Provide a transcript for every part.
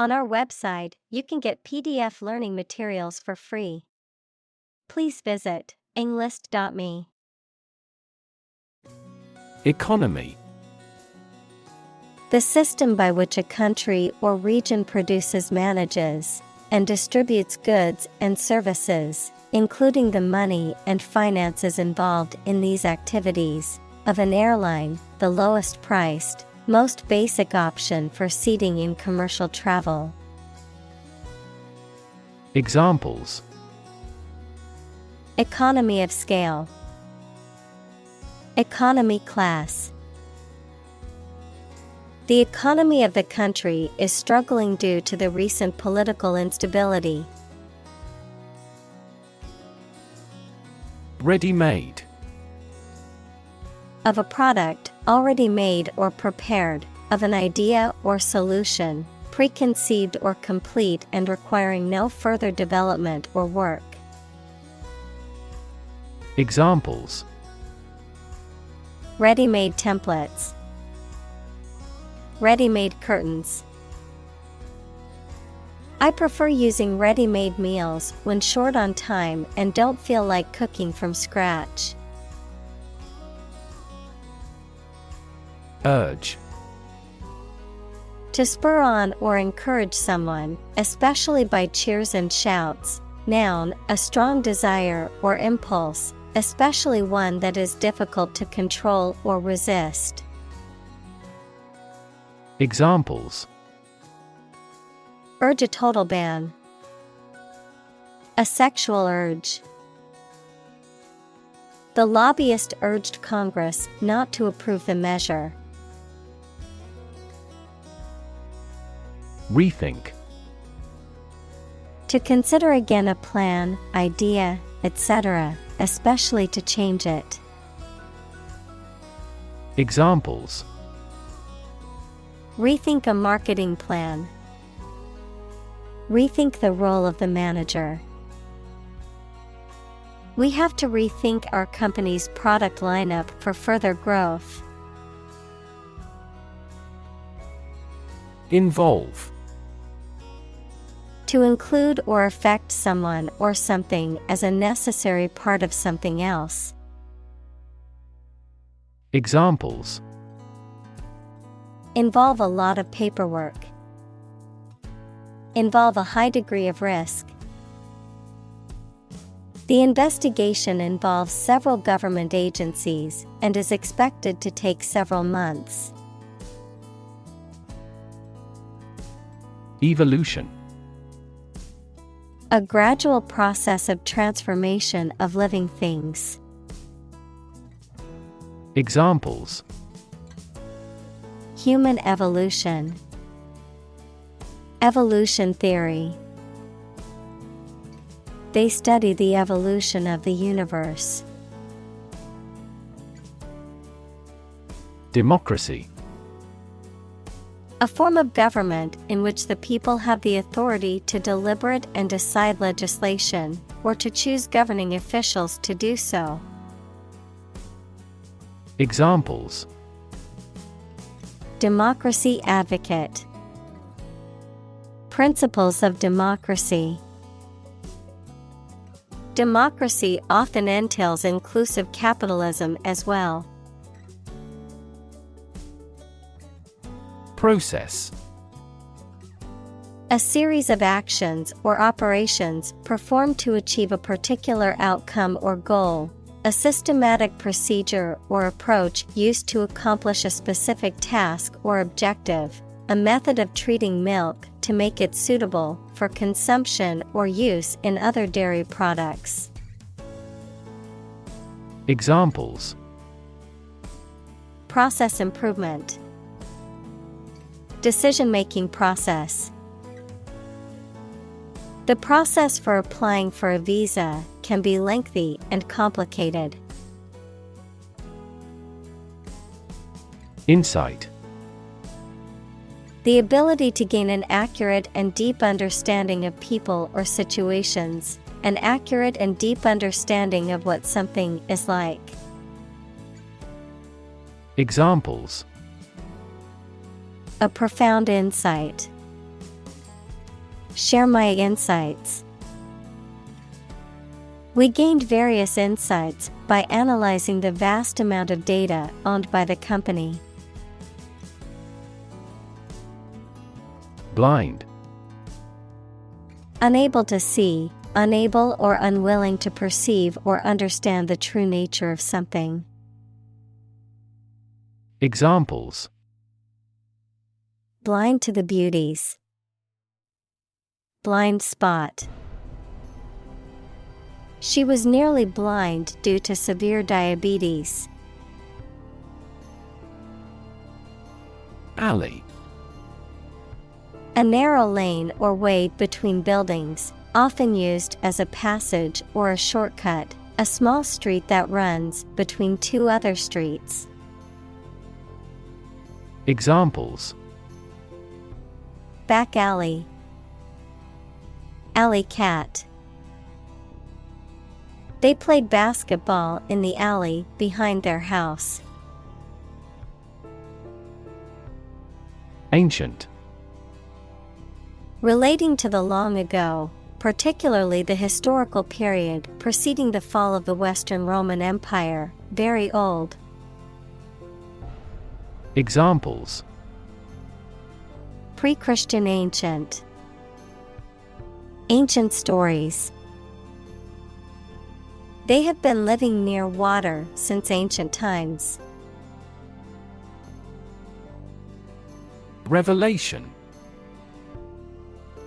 On our website, you can get PDF learning materials for free. Please visit englist.me. Economy. The system by which a country or region produces, manages, and distributes goods and services, including the money and finances involved in these activities, of an airline, the lowest priced, most basic option for seating in commercial travel. Examples: Economy of scale, economy class. The economy of the country is struggling due to the recent political instability. Ready-made. Of a product, already made or prepared, of an idea or solution, preconceived or complete and requiring no further development or work. Examples: Ready-made templates, ready-made curtains. I prefer using ready-made meals when short on time and don't feel like cooking from scratch. Urge. To spur on or encourage someone, especially by cheers and shouts. Noun, a strong desire or impulse, especially one that is difficult to control or resist. Examples: Urge a total ban, a sexual urge. The lobbyist urged Congress not to approve the measure. Rethink. To consider again a plan, idea, etc., especially to change it. Examples: Rethink a marketing plan. Rethink the role of the manager. We have to rethink our company's product lineup for further growth. Involve. To include or affect someone or something as a necessary part of something else. Examples: Involve a lot of paperwork. Involve a high degree of risk. The investigation involves several government agencies and is expected to take several months. Evolution. A gradual process of transformation of living things. Examples: Human evolution. Evolution theory. They study the evolution of the universe. Democracy. A form of government in which the people have the authority to deliberate and decide legislation, or to choose governing officials to do so. Examples: Democracy advocate. Principles of democracy. Democracy often entails inclusive capitalism as well. Process. A series of actions or operations performed to achieve a particular outcome or goal. A systematic procedure or approach used to accomplish a specific task or objective. A method of treating milk to make it suitable for consumption or use in other dairy products. Examples: Process improvement. Decision-making process. The process for applying for a visa can be lengthy and complicated. Insight. The ability to gain an accurate and deep understanding of people or situations, an accurate and deep understanding of what something is like. Examples: A profound insight. Share my insights. We gained various insights by analyzing the vast amount of data owned by the company. Blind. Unable to see, unable or unwilling to perceive or understand the true nature of something. Examples: Blind to the beauties. Blind spot. She was nearly blind due to severe diabetes. Alley. A narrow lane or way between buildings, often used as a passage or a shortcut, a small street that runs between two other streets. Examples: Back alley. Alley cat. They played basketball in the alley behind their house. Ancient. Relating to the long ago, particularly the historical period preceding the fall of the Western Roman Empire, very old. Examples: Pre-Christian ancient. Ancient stories. They have been living near water since ancient times. Revelation.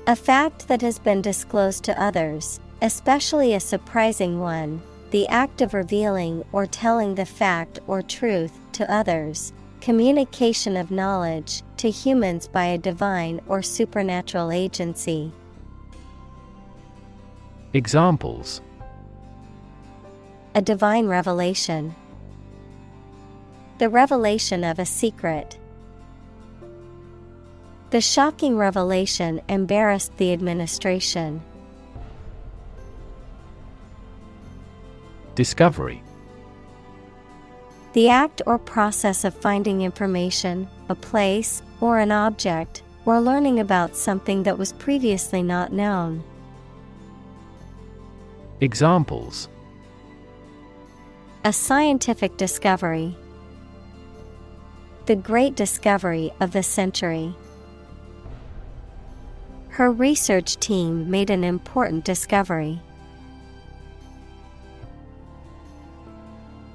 A fact that has been disclosed to others, especially a surprising one, the act of revealing or telling the fact or truth to others, communication of knowledge to humans by a divine or supernatural agency. Examples: A divine revelation. The revelation of a secret. The shocking revelation embarrassed the administration. Discovery. The act or process of finding information, a place, or an object, or learning about something that was previously not known. Examples: A scientific discovery. The great discovery of the century. Her research team made an important discovery.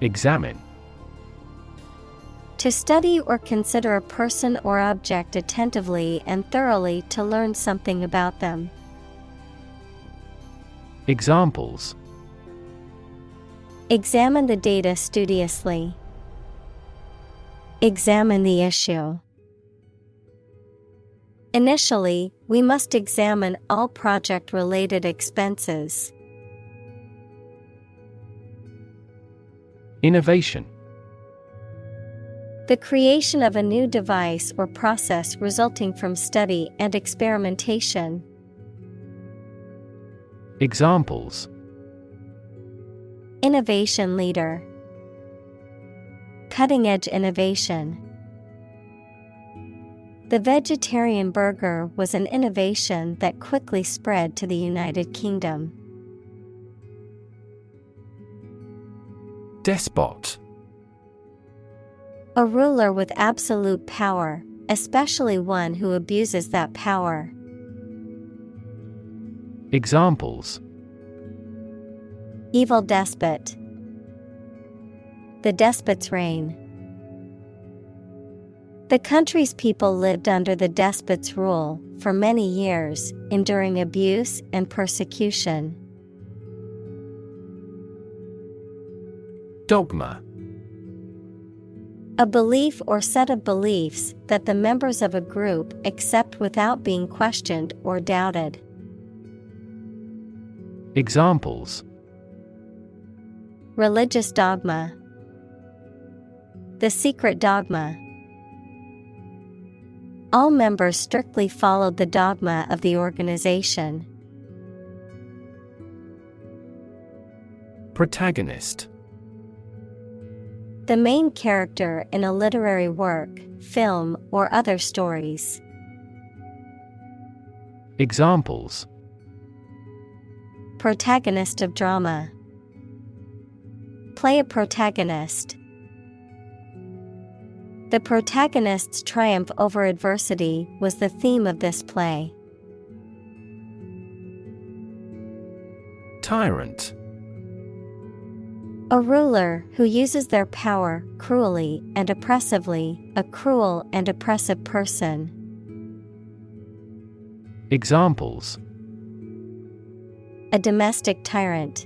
Examine. To study or consider a person or object attentively and thoroughly to learn something about them. Examples: Examine the data studiously. Examine the issue. Initially, we must examine all project-related expenses. Innovation. The creation of a new device or process resulting from study and experimentation. Examples: Innovation leader. Cutting-edge innovation. The vegetarian burger was an innovation that quickly spread to the United Kingdom. Despot. A ruler with absolute power, especially one who abuses that power. Examples: Evil despot. The despot's reign. The country's people lived under the despot's rule for many years, enduring abuse and persecution. Dogma. A belief or set of beliefs that the members of a group accept without being questioned or doubted. Examples: Religious dogma. The secret dogma. All members strictly followed the dogma of the organization. Protagonist. The main character in a literary work, film, or other stories. Examples: protagonist of drama. Play a protagonist. The protagonist's triumph over adversity was the theme of this play. Tyrant. A ruler who uses their power cruelly and oppressively, a cruel and oppressive person. Examples: A domestic tyrant.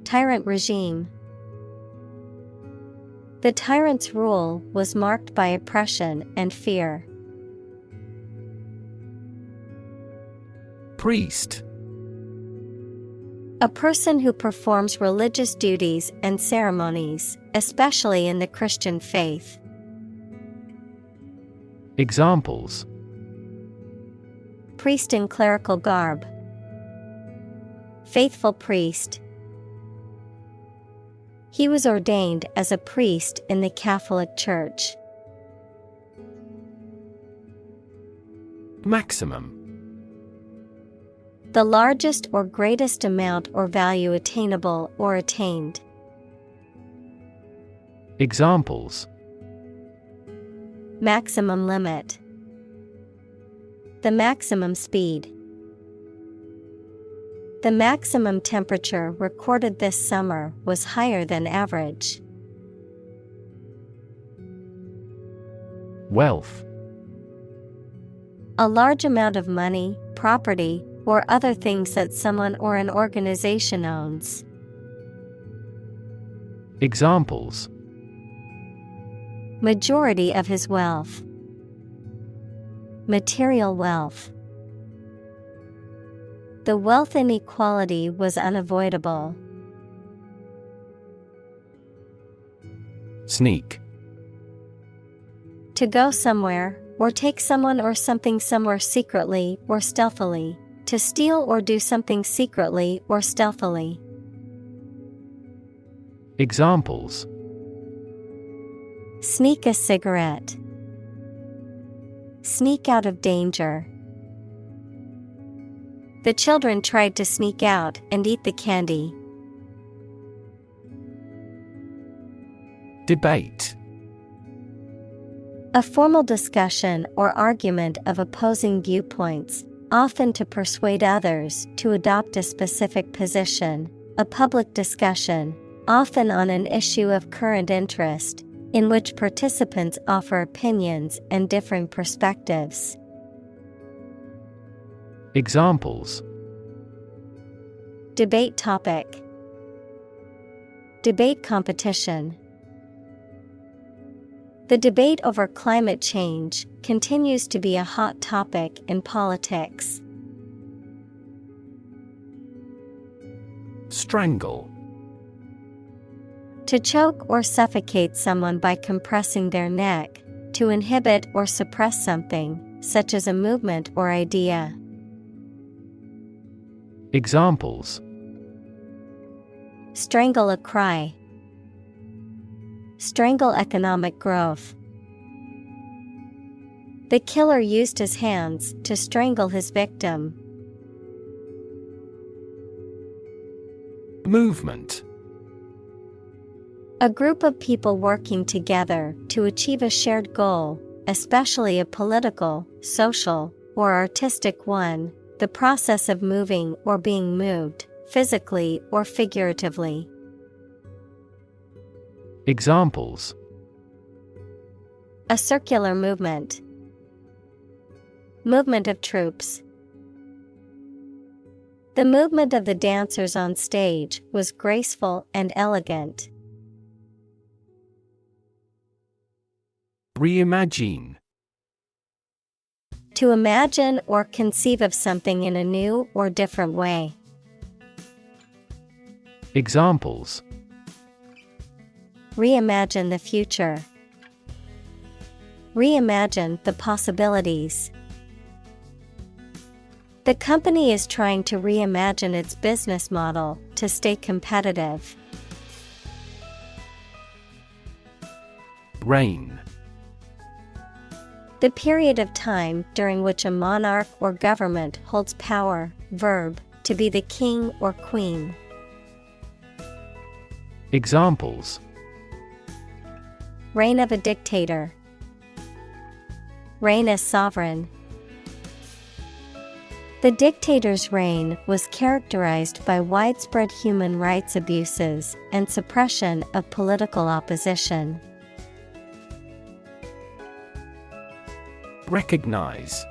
Tyrant regime. The tyrant's rule was marked by oppression and fear. Priest. A person who performs religious duties and ceremonies, especially in the Christian faith. Examples: Priest in clerical garb. Faithful priest. He was ordained as a priest in the Catholic Church. Maximum. The largest or greatest amount or value attainable or attained. Examples: Maximum limit. The maximum speed. The maximum temperature recorded this summer was higher than average. Wealth. A large amount of money, property, or other things that someone or an organization owns. Examples: Majority of his wealth. Material wealth. The wealth inequality was unavoidable. Sneak. To go somewhere, or take someone or something somewhere secretly or stealthily. To steal or do something secretly or stealthily. Examples: Sneak a cigarette. Sneak out of danger. The children tried to sneak out and eat the candy. Debate. A formal discussion or argument of opposing viewpoints, often to persuade others to adopt a specific position. A public discussion, often on an issue of current interest, in which participants offer opinions and differing perspectives. Examples: Debate topic. Debate competition. The debate over climate change continues to be a hot topic in politics. Strangle. To choke or suffocate someone by compressing their neck, to inhibit or suppress something, such as a movement or idea. Examples: Strangle a cry. Strangle economic growth. The killer used his hands to strangle his victim. Movement. A group of people working together to achieve a shared goal, especially a political, social, or artistic one, the process of moving or being moved, physically or figuratively. Examples: A circular movement. Movement of troops. The movement of the dancers on stage was graceful and elegant. Reimagine. To imagine or conceive of something in a new or different way. Examples: Reimagine the future. Reimagine the possibilities. The company is trying to reimagine its business model to stay competitive. Rain. The period of time during which a monarch or government holds power. Verb, to be the king or queen. Examples: Reign of a dictator. Reign as sovereign. The dictator's reign was characterized by widespread human rights abuses and suppression of political opposition. Recognize.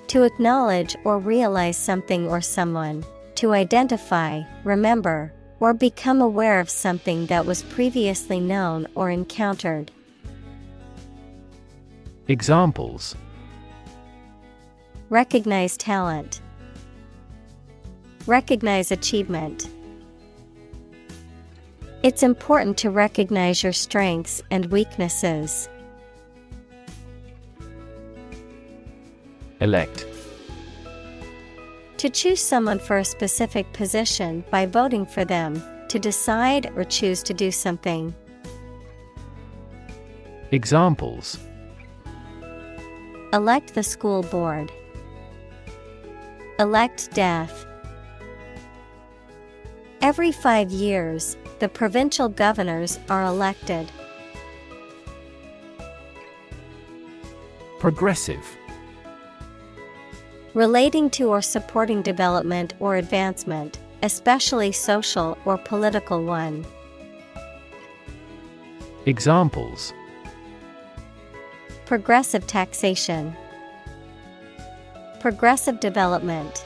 To acknowledge or realize something or someone, to identify, remember, or become aware of something that was previously known or encountered. Examples: Recognize talent. Recognize achievement. It's important to recognize your strengths and weaknesses. Elect. To choose someone for a specific position by voting for them, to decide or choose to do something. Examples: Elect the school board. Elect deaf. Every 5 years, the provincial governors are elected. Progressive. Relating to or supporting development or advancement, especially social or political one. Examples: Progressive taxation. Progressive development.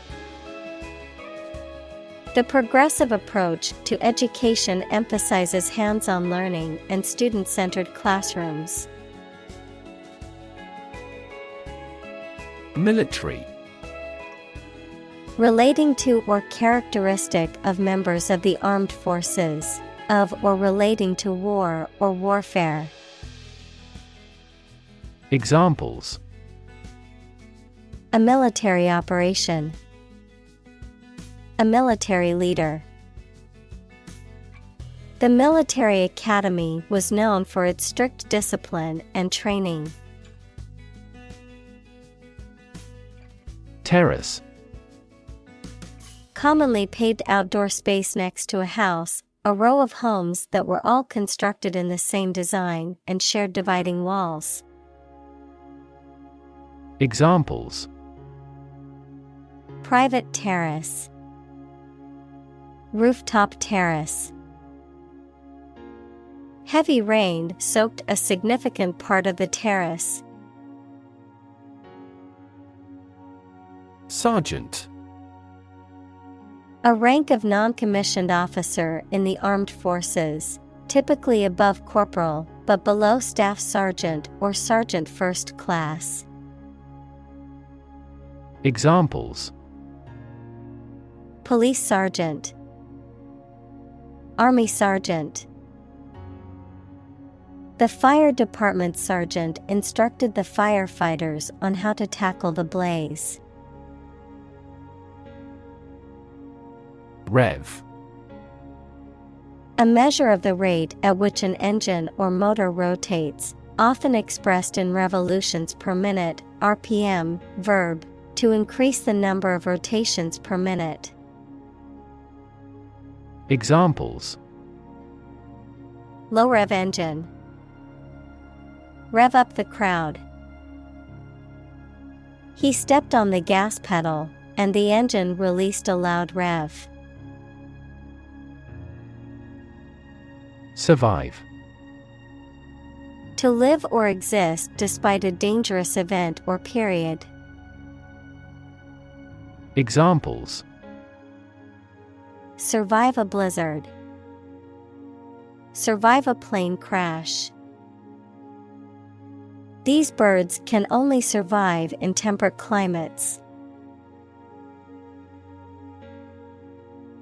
The progressive approach to education emphasizes hands-on learning and student-centered classrooms. Military. Relating to or characteristic of members of the armed forces, of or relating to war or warfare. Examples: A military operation. A military leader. The military academy was known for its strict discipline and training. Terrace. Commonly paved outdoor space next to a house, a row of homes that were all constructed in the same design and shared dividing walls. Examples: Private terrace. Rooftop terrace. Heavy rain soaked a significant part of the terrace. Sergeant. A rank of non-commissioned officer in the armed forces, typically above corporal, but below staff sergeant or sergeant first class. Examples: Police sergeant. Army sergeant. The fire department sergeant instructed the firefighters on how to tackle the blaze. Rev. A measure of the rate at which an engine or motor rotates, often expressed in revolutions per minute, RPM. Verb, to increase the number of rotations per minute. Examples: Low rev engine. Rev up the crowd. He stepped on the gas pedal, and the engine released a loud rev. Survive. To live or exist despite a dangerous event or period. Examples: Survive a blizzard. Survive a plane crash. These birds can only survive in temperate climates.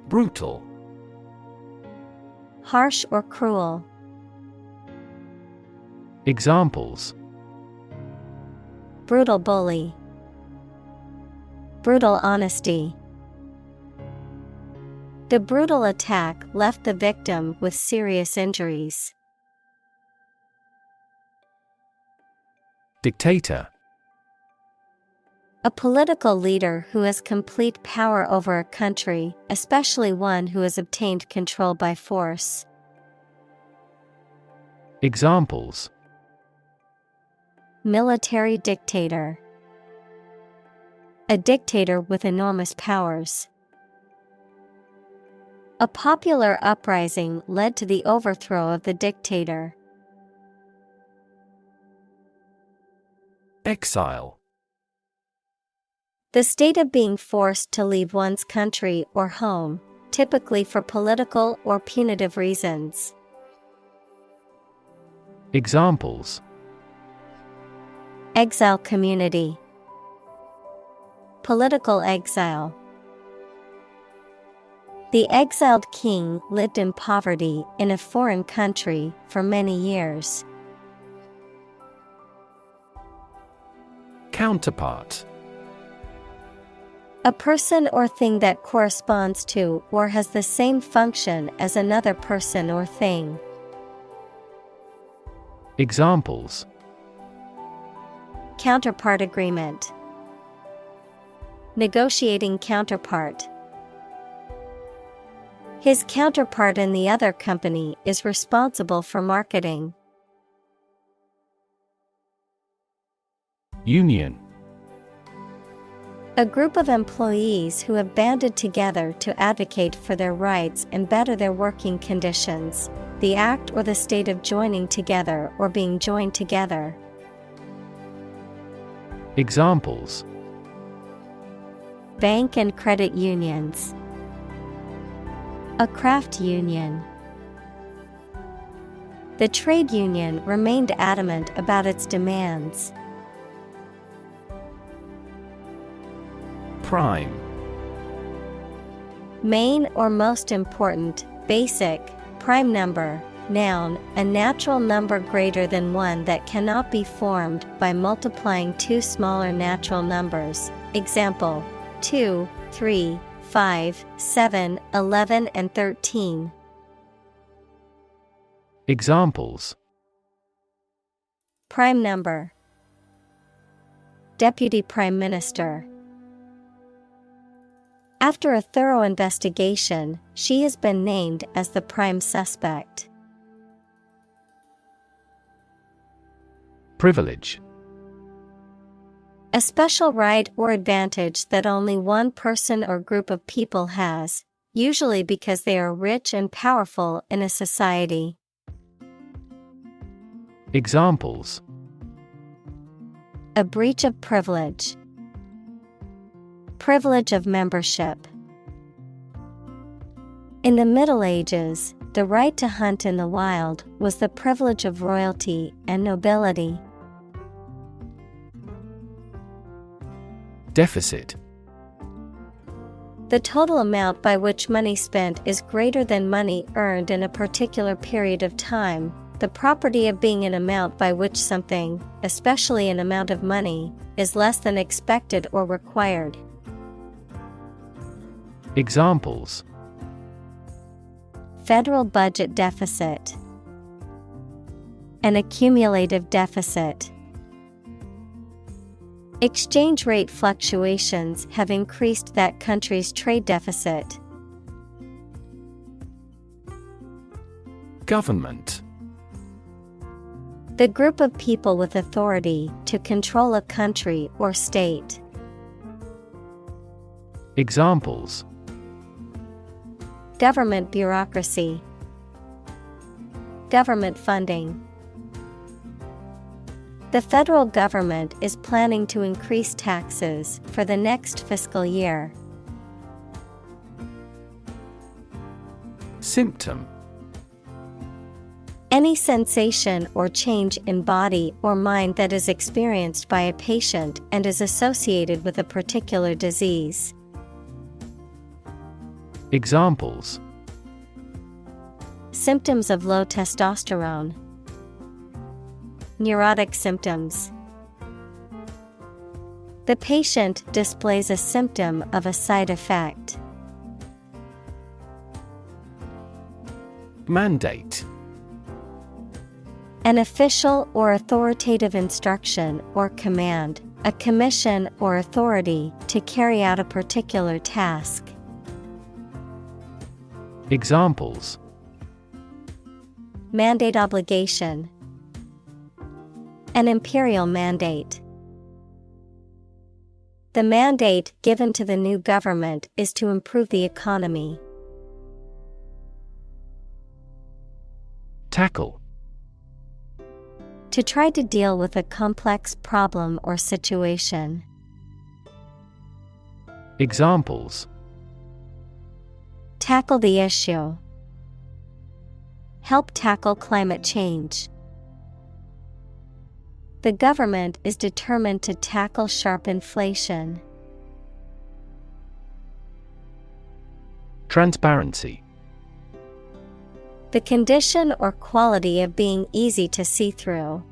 Brutal. Harsh or cruel. Examples: Brutal bully. Brutal honesty. The brutal attack left the victim with serious injuries. Dictator. A political leader who has complete power over a country, especially one who has obtained control by force. Examples: Military dictator. A dictator with enormous powers. A popular uprising led to the overthrow of the dictator. Exile. The state of being forced to leave one's country or home, typically for political or punitive reasons. Examples: Exile community. Political exile. The exiled king lived in poverty in a foreign country for many years. Counterpart. A person or thing that corresponds to or has the same function as another person or thing. Examples: Counterpart agreement. Negotiating counterpart. His counterpart in the other company is responsible for marketing. Union. A group of employees who have banded together to advocate for their rights and better their working conditions. The act or the state of joining together or being joined together. Examples: Bank and credit unions. A craft union. The trade union remained adamant about its demands. Prime. Main or most important, basic, prime number, noun, a natural number greater than one that cannot be formed by multiplying two smaller natural numbers. Example: 2, 3, 5, 7, 11 and 13. Examples: Prime number. Deputy Prime Minister. After a thorough investigation, she has been named as the prime suspect. Privilege. A special right or advantage that only one person or group of people has, usually because they are rich and powerful in a society. Examples: A breach of privilege. Privilege of membership. In the Middle Ages, the right to hunt in the wild was the privilege of royalty and nobility. Deficit. The total amount by which money spent is greater than money earned in a particular period of time, the property of being an amount by which something, especially an amount of money, is less than expected or required. Examples: Federal budget deficit. An accumulative deficit. Exchange rate fluctuations have increased that country's trade deficit. Government. The group of people with authority to control a country or state. Examples: Government bureaucracy. Government funding. The federal government is planning to increase taxes for the next fiscal year. Symptom. Any sensation or change in body or mind that is experienced by a patient and is associated with a particular disease. Examples: Symptoms of low testosterone. Neurotic symptoms. The patient displays a symptom of a side effect. Mandate. An official or authoritative instruction or command, a commission or authority to carry out a particular task. Examples: Mandate obligation. An imperial mandate. The mandate given to the new government is to improve the economy. Tackle. To try to deal with a complex problem or situation. Examples: Tackle the issue. Help tackle climate change. The government is determined to tackle sharp inflation. Transparency. The condition or quality of being easy to see through.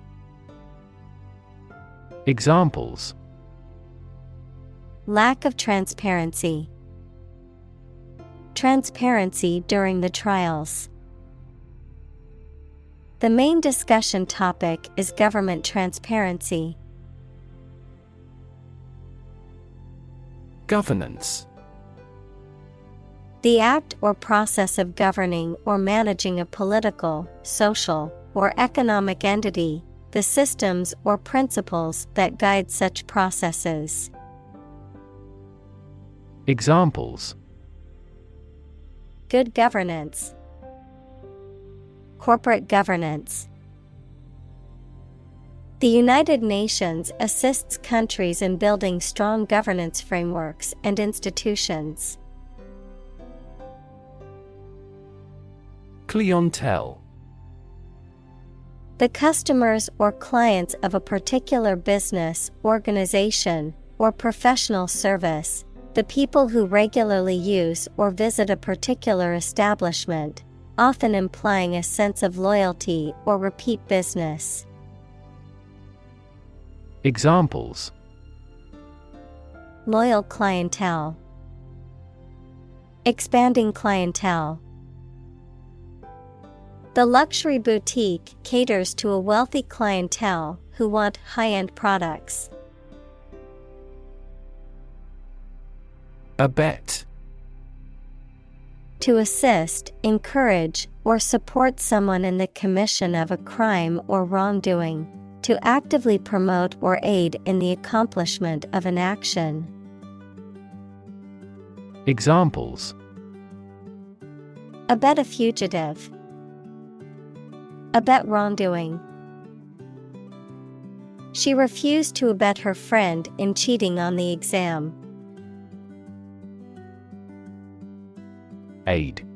Examples: Lack of transparency. Transparency during the trials. The main discussion topic is government transparency. Governance. The act or process of governing or managing a political, social, or economic entity, the systems or principles that guide such processes. Examples: Good governance. Corporate governance. The United Nations assists countries in building strong governance frameworks and institutions. Clientele. The customers or clients of a particular business, organization, or professional service, the people who regularly use or visit a particular establishment, often implying a sense of loyalty or repeat business. Examples: Loyal clientele. Expanding clientele. The luxury boutique caters to a wealthy clientele who want high-end products. Abet. To assist, encourage, or support someone in the commission of a crime or wrongdoing. To actively promote or aid in the accomplishment of an action. Examples: Abet a fugitive. Abet wrongdoing. She refused to abet her friend in cheating on the exam. Aid.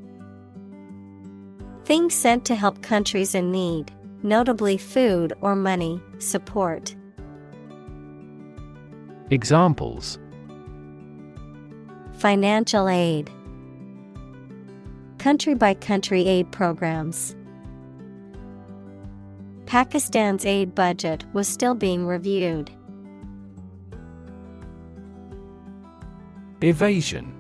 Things sent to help countries in need, notably food or money, support. Examples: Financial aid. Country-by-country aid programs. Pakistan's aid budget was still being reviewed. Evasion.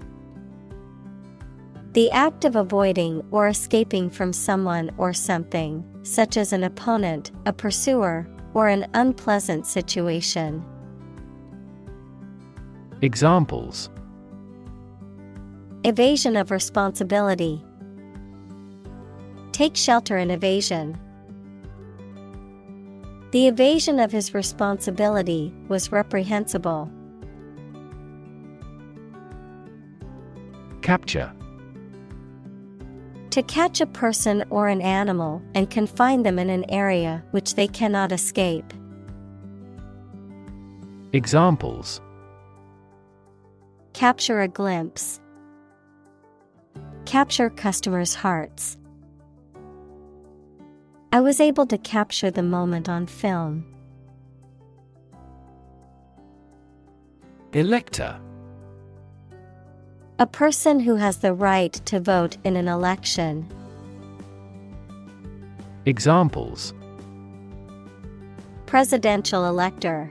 The act of avoiding or escaping from someone or something, such as an opponent, a pursuer, or an unpleasant situation. Examples: Evasion of responsibility. Take shelter in evasion. The evasion of his responsibility was reprehensible. Capture. To catch a person or an animal and confine them in an area which they cannot escape. Examples: Capture a glimpse. Capture customers' hearts. I was able to capture the moment on film. Elector. A person who has the right to vote in an election. Examples: Presidential elector.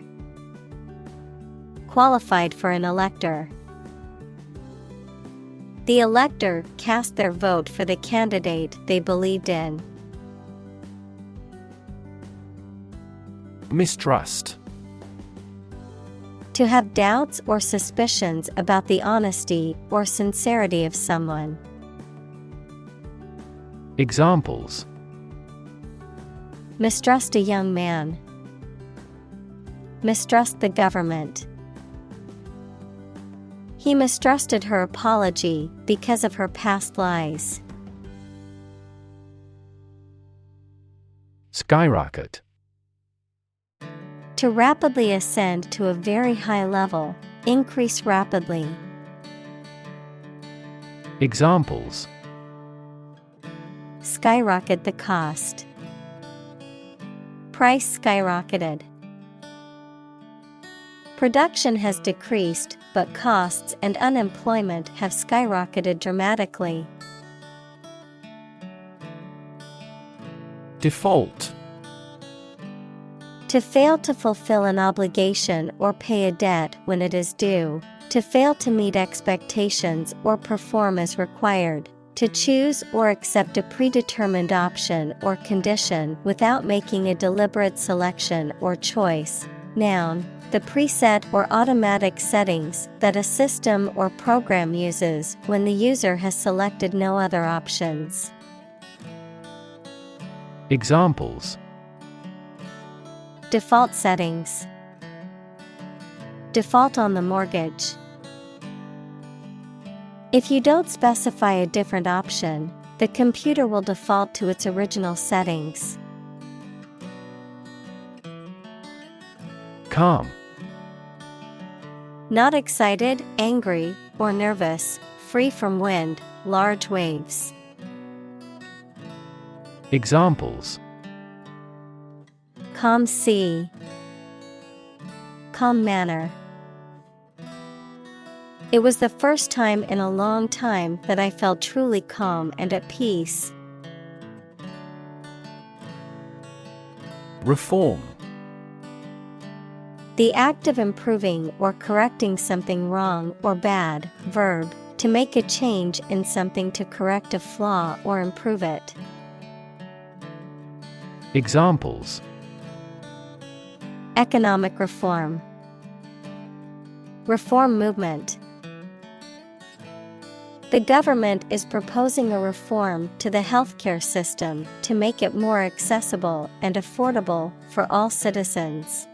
Qualified for an elector. The elector cast their vote for the candidate they believed in. Mistrust. To have doubts or suspicions about the honesty or sincerity of someone. Examples: Mistrust a young man. Mistrust the government. He mistrusted her apology because of her past lies. Skyrocket. To rapidly ascend to a very high level, increase rapidly. Examples: Skyrocket the cost. Price skyrocketed. Production has decreased, but costs and unemployment have skyrocketed dramatically. Default. To fail to fulfill an obligation or pay a debt when it is due, to fail to meet expectations or perform as required, to choose or accept a predetermined option or condition without making a deliberate selection or choice. Noun, the preset or automatic settings that a system or program uses when the user has selected no other options. Examples: Default settings. Default on the mortgage. If you don't specify a different option, the computer will default to its original settings. Calm. Not excited, angry, or nervous, free from wind, large waves. Examples: Calm sea. Calm manner. It was the first time in a long time that I felt truly calm and at peace. Reform. The act of improving or correcting something wrong or bad. Verb, to make a change in something to correct a flaw or improve it. Examples: Economic reform. Reform movement. The government is proposing a reform to the healthcare system to make it more accessible and affordable for all citizens.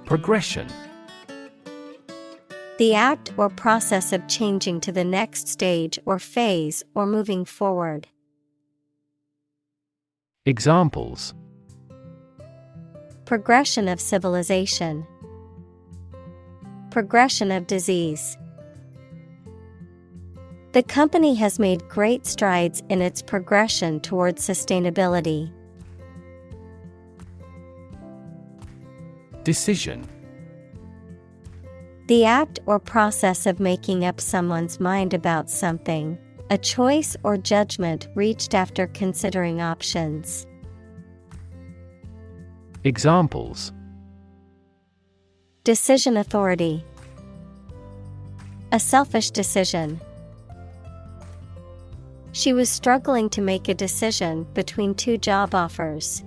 Progression. The act or process of changing to the next stage or phase or moving forward. Examples: Progression of civilization. Progression of disease. The company has made great strides in its progression towards sustainability. Decision. The act or process of making up someone's mind about something, a choice or judgment reached after considering options. Examples: Decision authority. A selfish decision. She was struggling to make a decision between two job offers.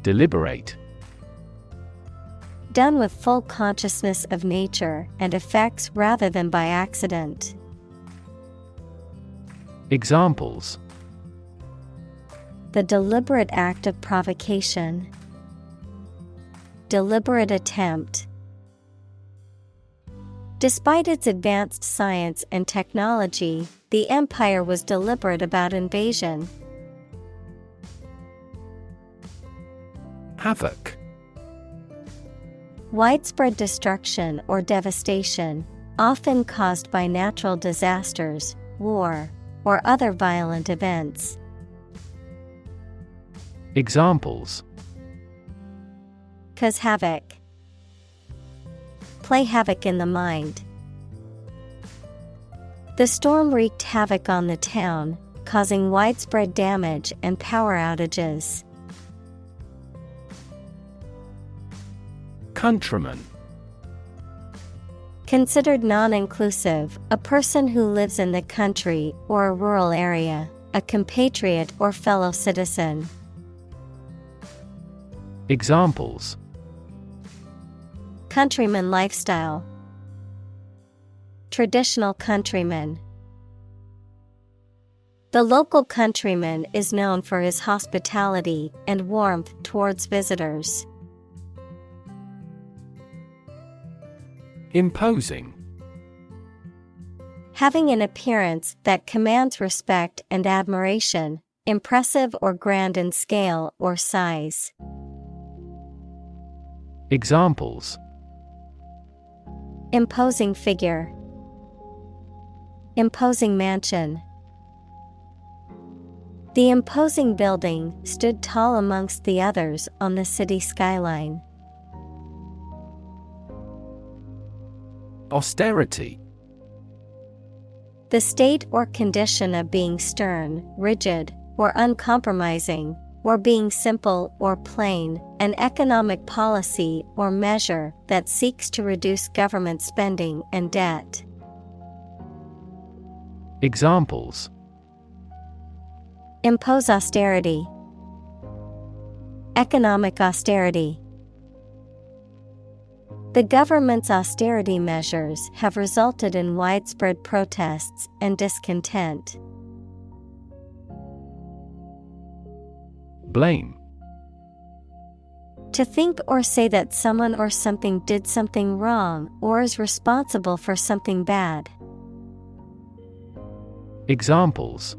Deliberate. Done with full consciousness of nature and effects rather than by accident. Examples: The deliberate act of provocation. Deliberate attempt. Despite its advanced science and technology, the empire was deliberate about invasion. Havoc. Widespread destruction or devastation, often caused by natural disasters, war, or other violent events. Examples: Cause havoc. Play havoc in the mind. The storm wreaked havoc on the town, causing widespread damage and power outages. Countryman. Considered non-inclusive, a person who lives in the country or a rural area. a compatriot or fellow citizen. Examples: Countryman lifestyle. Traditional countryman. The local countryman is known for his hospitality and warmth towards visitors. Imposing. Having an appearance that commands respect and admiration, impressive or grand in scale or size. Examples: Imposing figure. Imposing mansion. The imposing building stood tall amongst the others on the city skyline. Austerity. The state or condition of being stern, rigid, or uncompromising, or being simple or plain, an economic policy or measure that seeks to reduce government spending and debt. Examples: Impose austerity. Economic austerity. The government's austerity measures have resulted in widespread protests and discontent. Blame. To think or say that someone or something did something wrong or is responsible for something bad. Examples: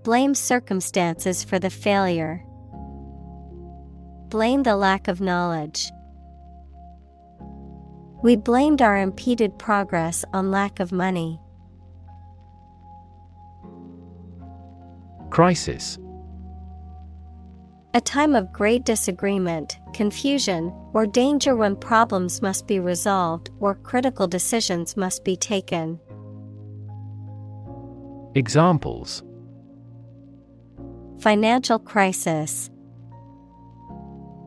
Blame circumstances for the failure. Blame the lack of knowledge. We blamed our impeded progress on lack of money. Crisis. A time of great disagreement, confusion, or danger when problems must be resolved or critical decisions must be taken. Examples: Financial crisis.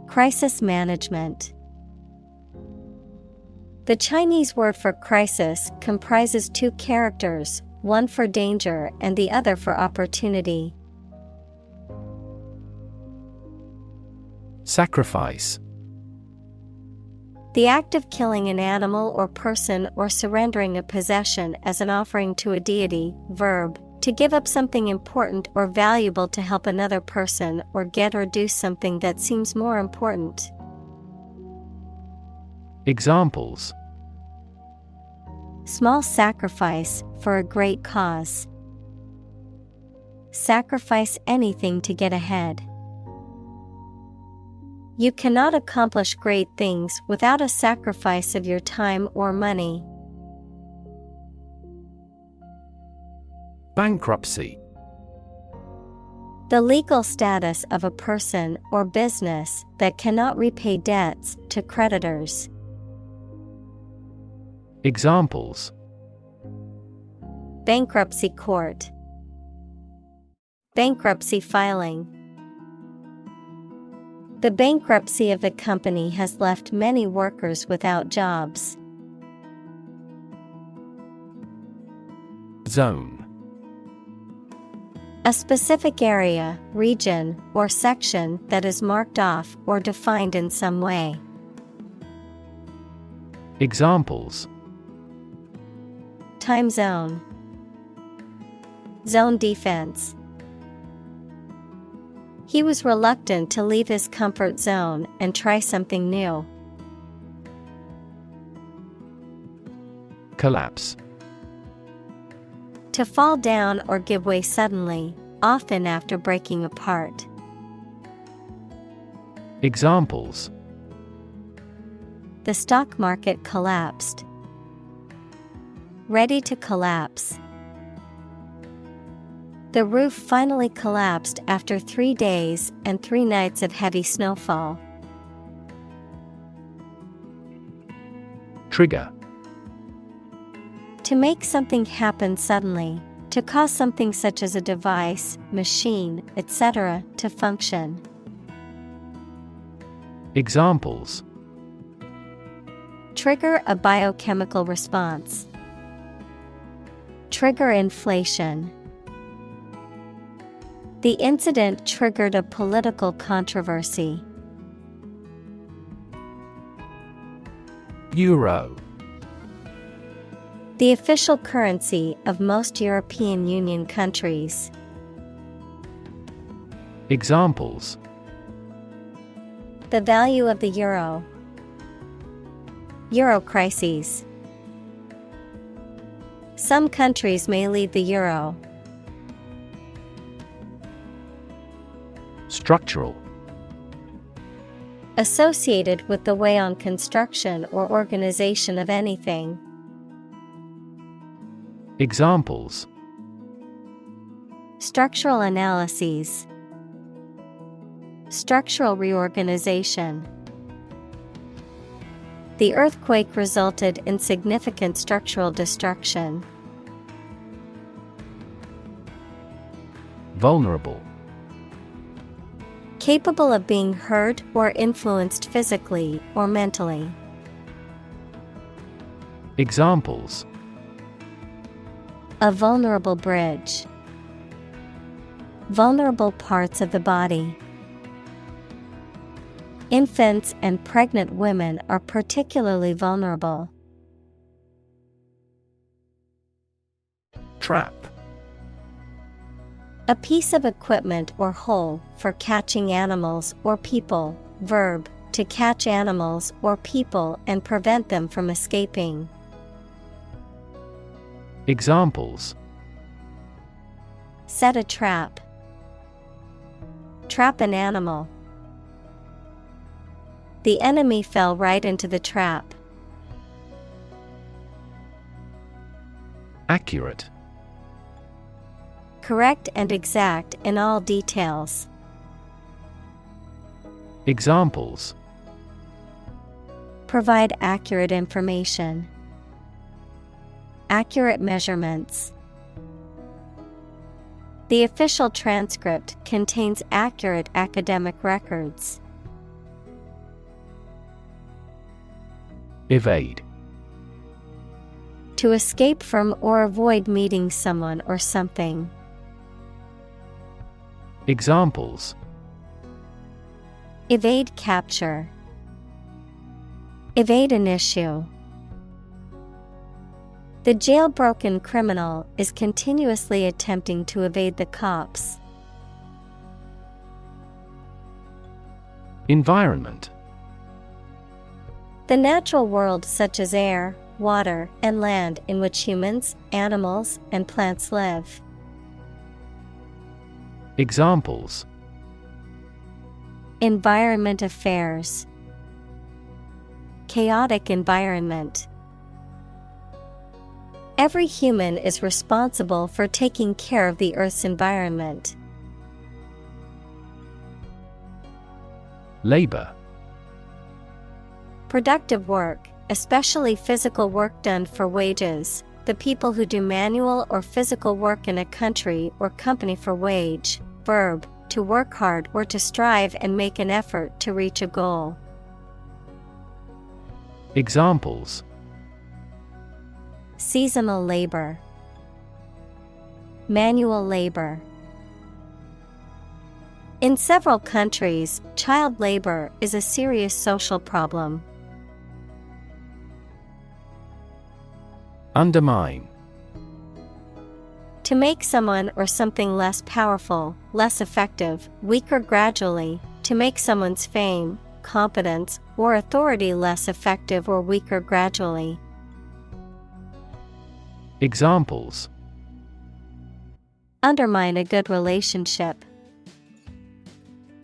Crisis management. The Chinese word for crisis comprises two characters, one for danger and the other for opportunity. Sacrifice. The act of killing an animal or person or surrendering a possession as an offering to a deity. Verb, to give up something important or valuable to help another person or get or do something that seems more important. Examples: Small sacrifice for a great cause. Sacrifice anything to get ahead. You cannot accomplish great things without a sacrifice of your time or money. Bankruptcy. The legal status of a person or business that cannot repay debts to creditors. Examples: Bankruptcy court. Bankruptcy filing. The bankruptcy of the company has left many workers without jobs. Zone. A specific area, region, or section that is marked off or defined in some way. Examples: Time zone. Zone defense. He was reluctant to leave his comfort zone and try something new. Collapse. To fall down or give way suddenly, often after breaking apart. Examples: The stock market collapsed. Ready to collapse. The roof finally collapsed after 3 days and 3 nights of heavy snowfall. Trigger. To make something happen suddenly, to cause something such as a device, machine, etc. to function. Examples: Trigger a biochemical response. Trigger inflation. The incident triggered a political controversy. Euro. The official currency of most European Union countries. Examples: The value of the euro. Euro crises. Some countries may leave the euro. Structural. Associated with the way on construction or organization of anything. Examples: Structural analyses. Structural reorganization. The earthquake resulted in significant structural destruction. Vulnerable. Capable of being hurt or influenced physically or mentally. Examples: A vulnerable bridge. Vulnerable parts of the body. Infants and pregnant women are particularly vulnerable. Trap. A piece of equipment or hole for catching animals or people. Verb, to catch animals or people and prevent them from escaping. Examples: Set a trap. Trap an animal. The enemy fell right into the trap. Accurate. Correct and exact in all details. Examples: Provide accurate information. Accurate measurements. The official transcript contains accurate academic records. Evade. To escape from or avoid meeting someone or something. Examples: Evade capture. Evade an issue. The jailbroken criminal is continuously attempting to evade the cops. Environment. The natural world such as air, water, and land in which humans, animals, and plants live. Examples: Environment affairs. Chaotic environment. Every human is responsible for taking care of the Earth's environment. Labor. Productive work, especially physical work done for wages, the people who do manual or physical work in a country or company for wage. Verb, to work hard or to strive and make an effort to reach a goal. Examples: Seasonal labor. Manual labor. In several countries, child labor is a serious social problem. Undermine. To make someone or something less powerful, less effective, weaker gradually, to make someone's fame, competence, or authority less effective or weaker gradually. Examples: Undermine a good relationship.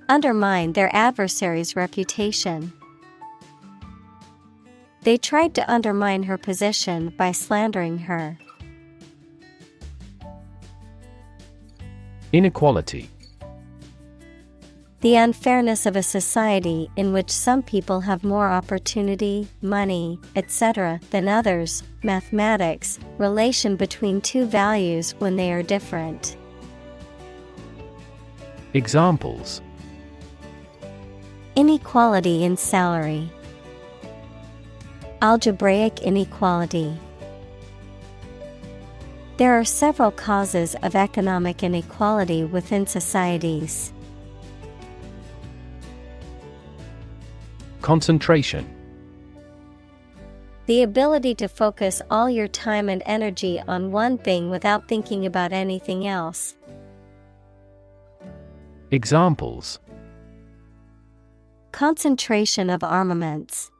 Undermine their adversary's reputation. They tried to undermine her position by slandering her. Inequality. The unfairness of a society in which some people have more opportunity, money, etc. than others. Mathematics, relation between two values when they are different. Examples: Inequality in salary. Algebraic inequality. There are several causes of economic inequality within societies. Concentration. The ability to focus all your time and energy on one thing without thinking about anything else. Examples: concentration of armaments.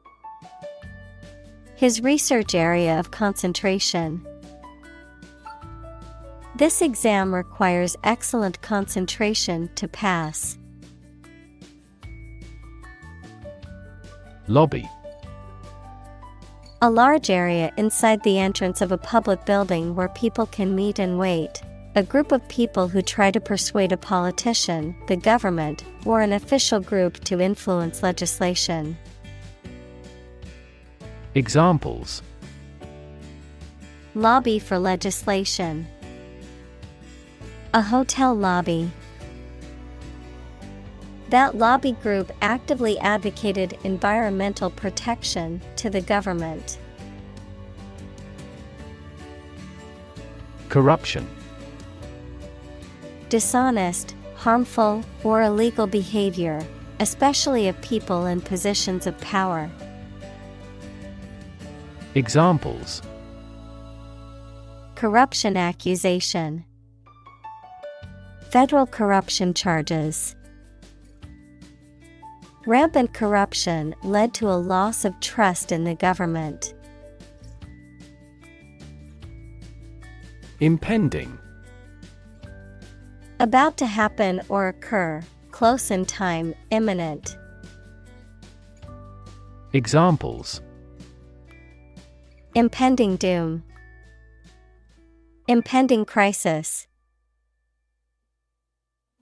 His research area of concentration. This exam requires excellent concentration to pass. Lobby. A large area inside the entrance of a public building where people can meet and wait. A group of people who try to persuade a politician, the government, or an official group to influence legislation. Examples: lobby for legislation. A hotel lobby. That lobby group actively advocated environmental protection to the government. Corruption. Dishonest, harmful, or illegal behavior, especially of people in positions of power. Examples: corruption accusation. Federal corruption charges. Rampant corruption led to a loss of trust in the government. Impending. About to happen or occur, close in time, imminent. Examples: impending doom. Impending crisis.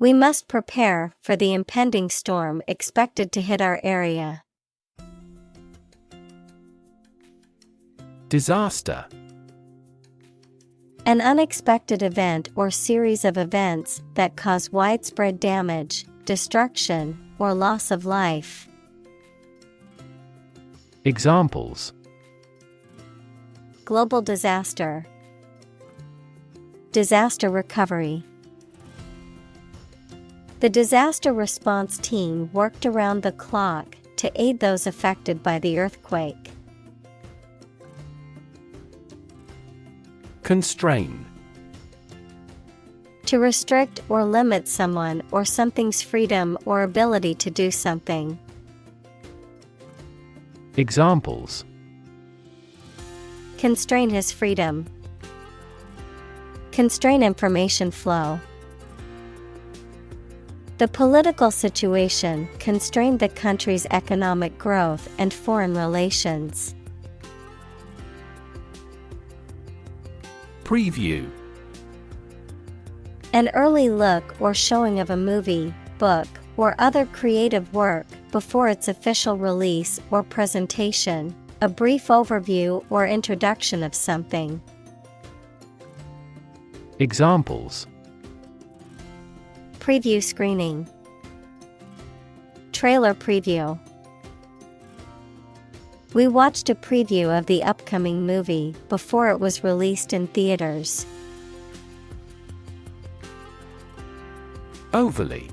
We must prepare for the impending storm expected to hit our area. Disaster. An unexpected event or series of events that cause widespread damage, destruction, or loss of life. Examples: global disaster. Disaster recovery. The disaster response team worked around the clock to aid those affected by the earthquake. Constrain. To restrict or limit someone or something's freedom or ability to do something. Examples: constrain his freedom. Constrain information flow. The political situation constrained the country's economic growth and foreign relations. Preview. An early look or showing of a movie, book, or other creative work before its official release or presentation, a brief overview or introduction of something. Examples: preview screening. Trailer preview. We watched a preview of the upcoming movie before it was released in theaters. Overly.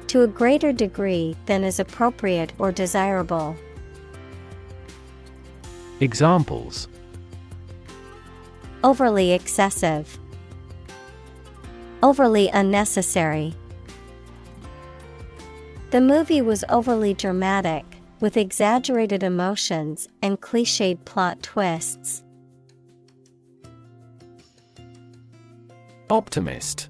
To a greater degree than is appropriate or desirable. Examples: overly excessive. Overly unnecessary. The movie was overly dramatic, with exaggerated emotions and cliched plot twists. Optimist.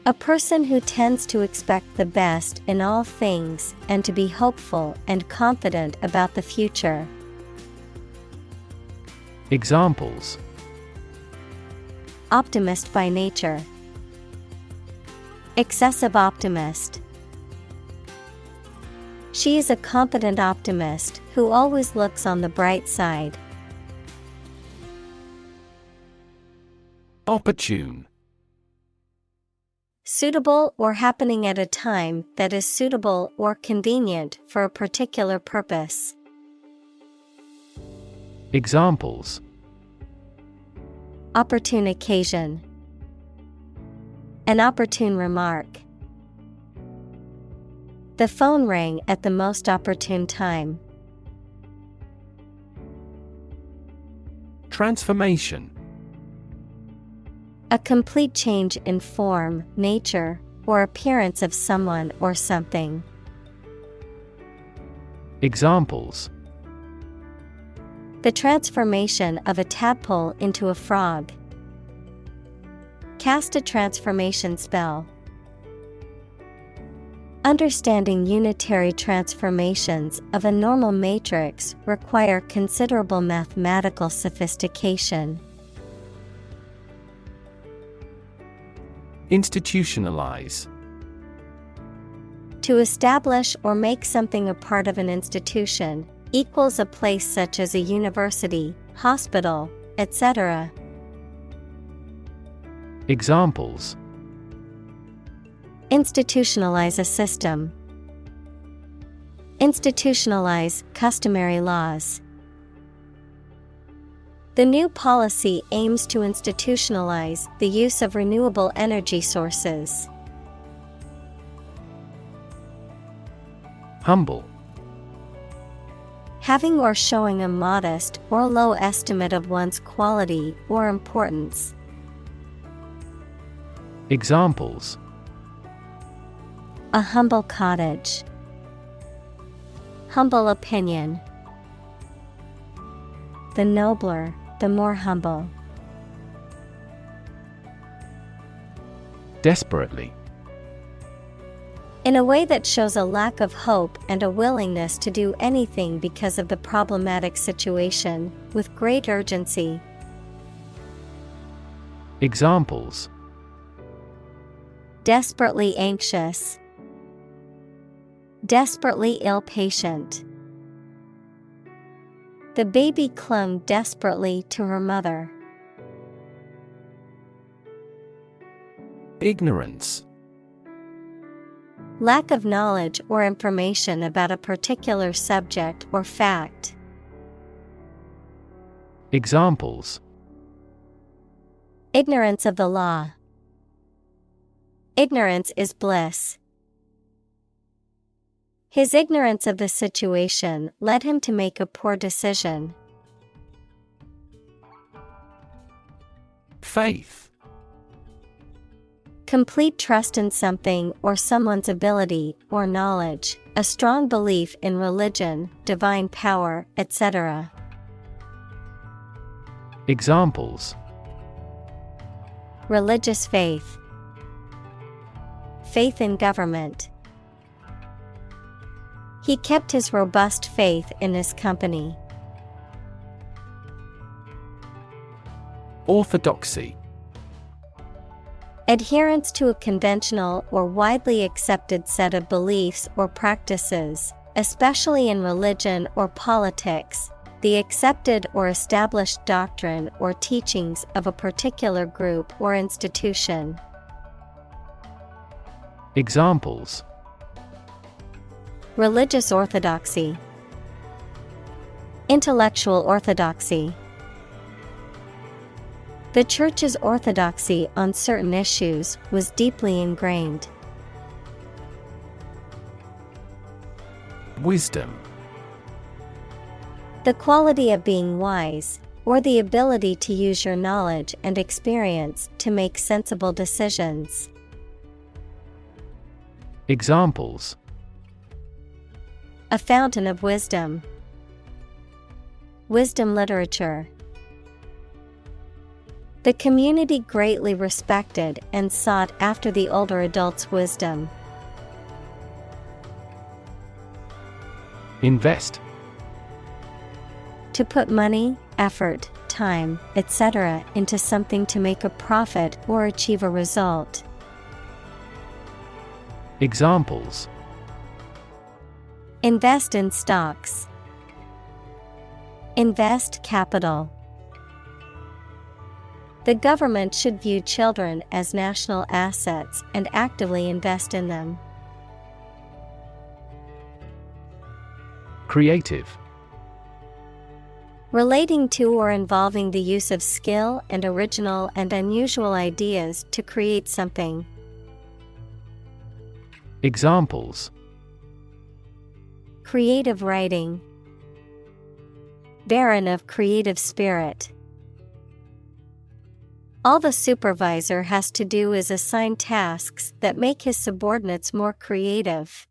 A person who tends to expect the best in all things and to be hopeful and confident about the future. Examples: optimist by nature. Excessive optimist. She is a confident optimist who always looks on the bright side. Opportune. Suitable or happening at a time that is suitable or convenient for a particular purpose. Examples: Opportune occasion. An opportune remark. The phone rang at the most opportune time. Transformation. A complete change in form, nature, or appearance of someone or something. Examples: The transformation of a tadpole into a frog. Cast a transformation spell. Understanding unitary transformations of a normal matrix require considerable mathematical sophistication. Institutionalize. To establish or make something a part of an institution, equals a place such as a university, hospital, etc. Examples: Institutionalize a system. Institutionalize customary laws. The new policy aims to institutionalize the use of renewable energy sources. Humble. Having or showing a modest or low estimate of one's quality or importance. Examples: A humble cottage. Humble opinion. The nobler, the more humble. Desperately. In a way that shows a lack of hope and a willingness to do anything because of the problematic situation, with great urgency. Examples: Desperately anxious. Desperately ill patient. The baby clung desperately to her mother. Ignorance. Lack of knowledge or information about a particular subject or fact. Examples: Ignorance of the law. Ignorance is bliss. His ignorance of the situation led him to make a poor decision. Faith. Complete trust in something or someone's ability or knowledge, a strong belief in religion, divine power, etc. Examples: Religious faith. Faith in government. He kept his robust faith in his company. Orthodoxy. Adherence to a conventional or widely accepted set of beliefs or practices, especially in religion or politics, the accepted or established doctrine or teachings of a particular group or institution. Examples: Religious orthodoxy. Intellectual orthodoxy. The Church's orthodoxy on certain issues was deeply ingrained. Wisdom. The quality of being wise, or the ability to use your knowledge and experience to make sensible decisions. Examples: A fountain of wisdom. Wisdom literature. The community greatly respected and sought after the older adult's wisdom. Invest. To put money, effort, time, etc. into something to make a profit or achieve a result. Examples: Invest in stocks. Invest capital. The government should view children as national assets and actively invest in them. Creative. Relating to or involving the use of skill and original and unusual ideas to create something. Examples: Creative writing. Barren of creative spirit. All the supervisor has to do is assign tasks that make his subordinates more creative.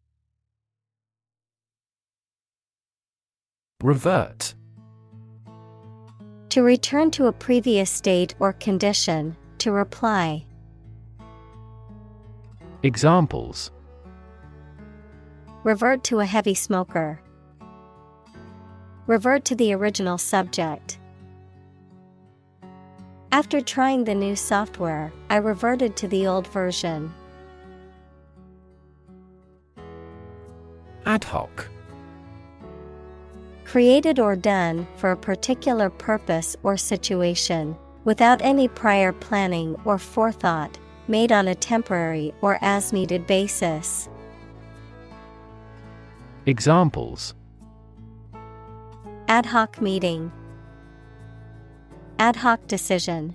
Revert. To return to a previous state or condition, to reply. Examples: Revert to a heavy smoker. Revert to the original subject. After trying the new software, I reverted to the old version. Ad hoc. Created or done for a particular purpose or situation, without any prior planning or forethought, made on a temporary or as-needed basis. Examples: Ad hoc meeting. Ad hoc decision.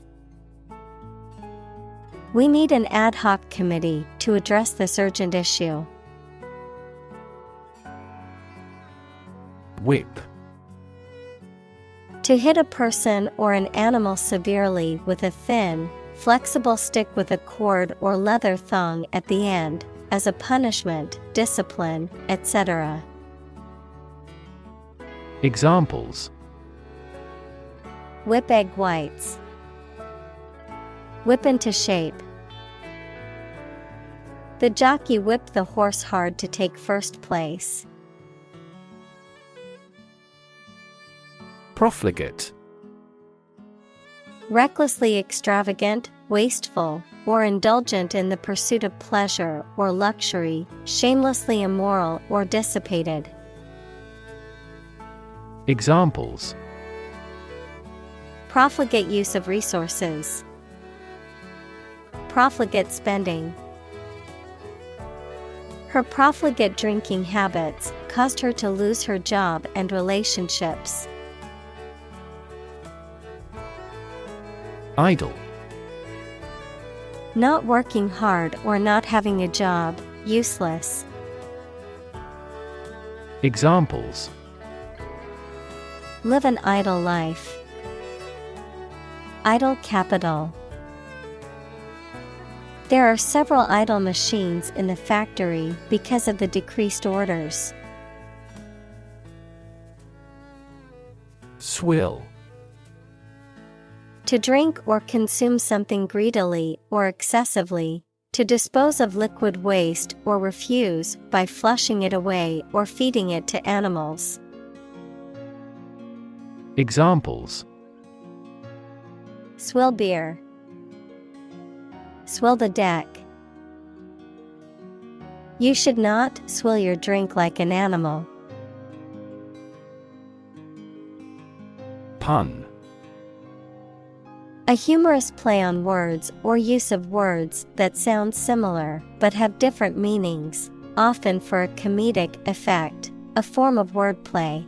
We need an ad hoc committee to address this urgent issue. Whip. To hit a person or an animal severely with a thin, flexible stick with a cord or leather thong at the end, as a punishment, discipline, etc. Examples: Whip egg whites. Whip into shape. The jockey whipped the horse hard to take first place. Profligate. Recklessly extravagant, wasteful, or indulgent in the pursuit of pleasure or luxury, shamelessly immoral or dissipated. Examples: Profligate use of resources. Profligate spending. Her profligate drinking habits caused her to lose her job and relationships. Idle. Not working hard or not having a job, useless. Examples: Live an idle life. Idle capital. There are several idle machines in the factory because of the decreased orders. Swill. To drink or consume something greedily or excessively, to dispose of liquid waste or refuse by flushing it away or feeding it to animals. Examples: Swill beer. Swill the deck. You should not swill your drink like an animal. Pun. A humorous play on words or use of words that sound similar but have different meanings, often for a comedic effect, a form of wordplay.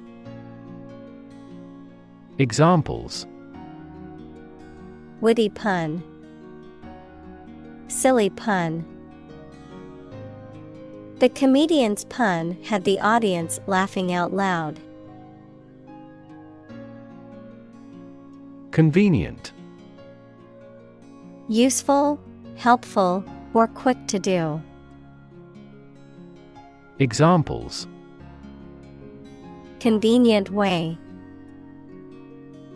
Examples: Witty pun. Silly pun. The comedian's pun had the audience laughing out loud. Convenient. Useful, helpful, or quick to do. Examples: Convenient way.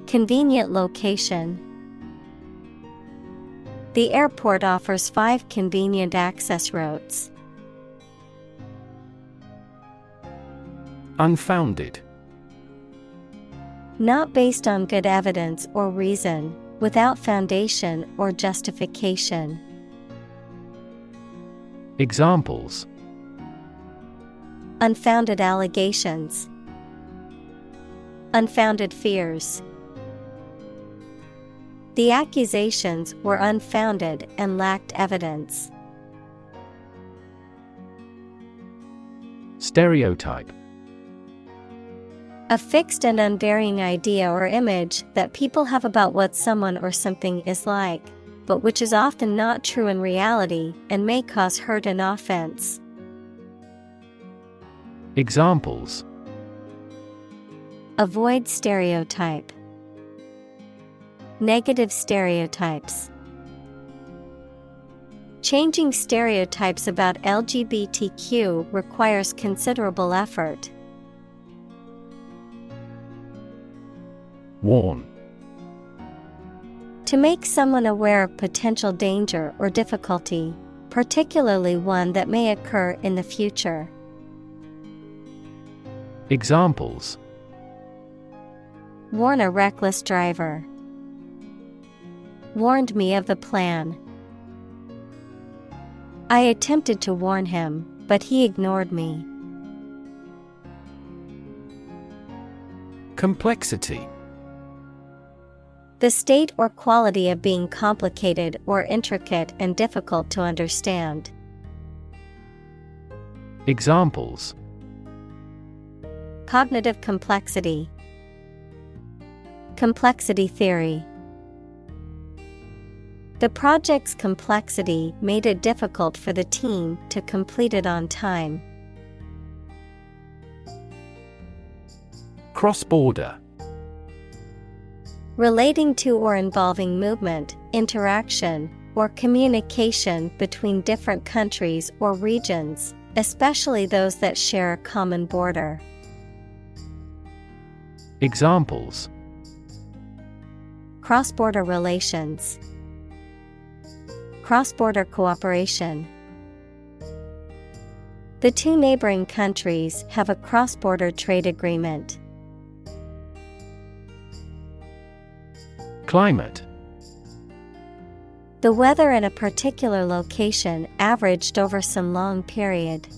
Convenient location. The airport offers 5 convenient access routes. Unfounded. Not based on good evidence or reason, without foundation or justification. Examples: Unfounded allegations. Unfounded fears. The accusations were unfounded and lacked evidence. Stereotype. A fixed and unvarying idea or image that people have about what someone or something is like, but which is often not true in reality and may cause hurt and offense. Examples: Avoid stereotype. Negative stereotypes. Changing stereotypes about LGBTQ requires considerable effort. Warn. To make someone aware of potential danger or difficulty, particularly one that may occur in the future. Examples: Warn a reckless driver. Warned me of the plan. I attempted to warn him, but he ignored me. Complexity. The state or quality of being complicated or intricate and difficult to understand. Examples: Cognitive complexity. Complexity theory. The project's complexity made it difficult for the team to complete it on time. Cross-border. Relating to or involving movement, interaction, or communication between different countries or regions, especially those that share a common border. Examples: Cross-border relations. Cross-border cooperation. The two neighboring countries have a cross-border trade agreement. Climate. The weather in a particular location averaged over some long period.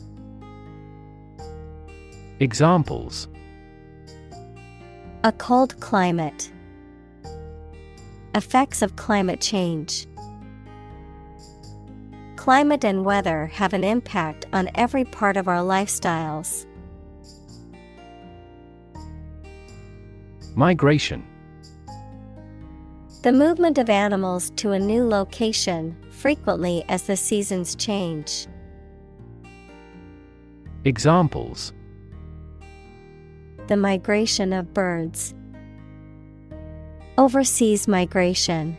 Examples: A cold climate. Effects of climate change. Climate and weather have an impact on every part of our lifestyles. Migration. The movement of animals to a new location, frequently as the seasons change. Examples: The migration of birds. Overseas migration.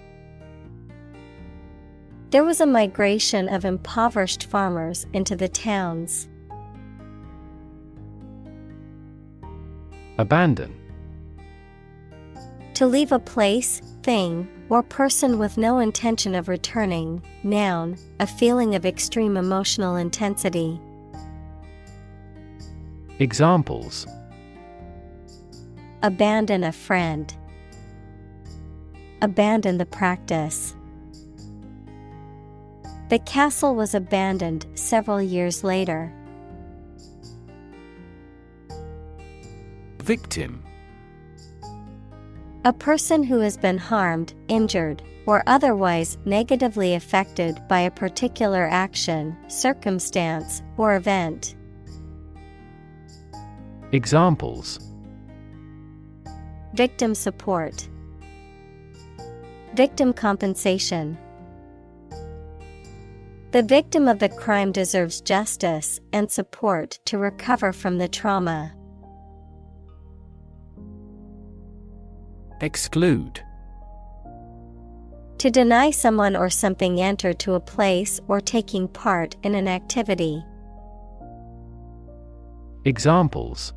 There was a migration of impoverished farmers into the towns. Abandon. To leave a place, thing, or person with no intention of returning. Noun, a feeling of extreme emotional intensity. Examples: Abandon a friend. Abandon the practice. The castle was abandoned several years later. Victim. A person who has been harmed, injured, or otherwise negatively affected by a particular action, circumstance, or event. Examples: Victim support. Victim compensation. The victim of the crime deserves justice and support to recover from the trauma. Exclude. To deny someone or something enter to a place or taking part in an activity. Examples: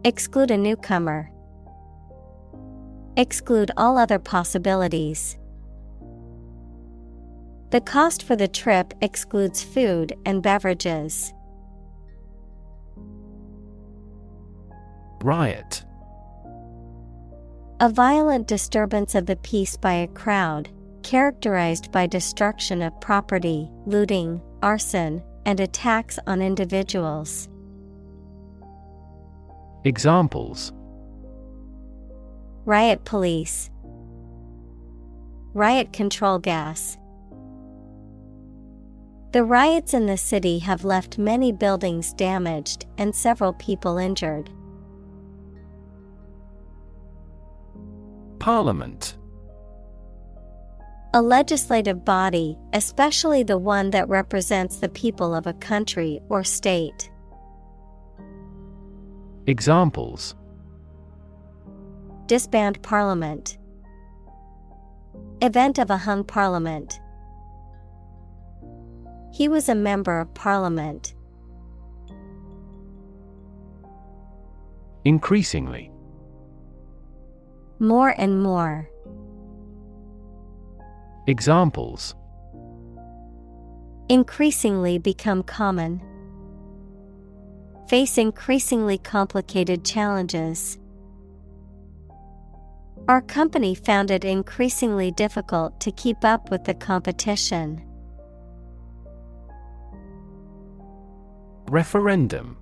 Exclude a newcomer. Exclude all other possibilities. The cost for the trip excludes food and beverages. Riot. A violent disturbance of the peace by a crowd, characterized by destruction of property, looting, arson, and attacks on individuals. Examples: Riot police. Riot control gas. The riots in the city have left many buildings damaged and several people injured. Parliament. A legislative body, especially the one that represents the people of a country or state. Examples: Disband parliament. Event of a hung parliament. He was a member of parliament. Increasingly. More and more. Examples: Increasingly become common. Face increasingly complicated challenges. Our company found it increasingly difficult to keep up with the competition. Referendum.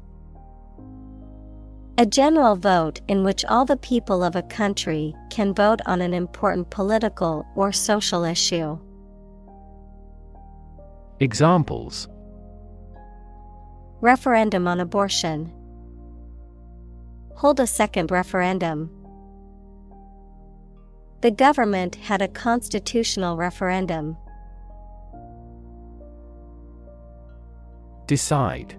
A general vote in which all the people of a country can vote on an important political or social issue. Examples: Referendum on abortion. Hold a second referendum. The government had a constitutional referendum. Decide.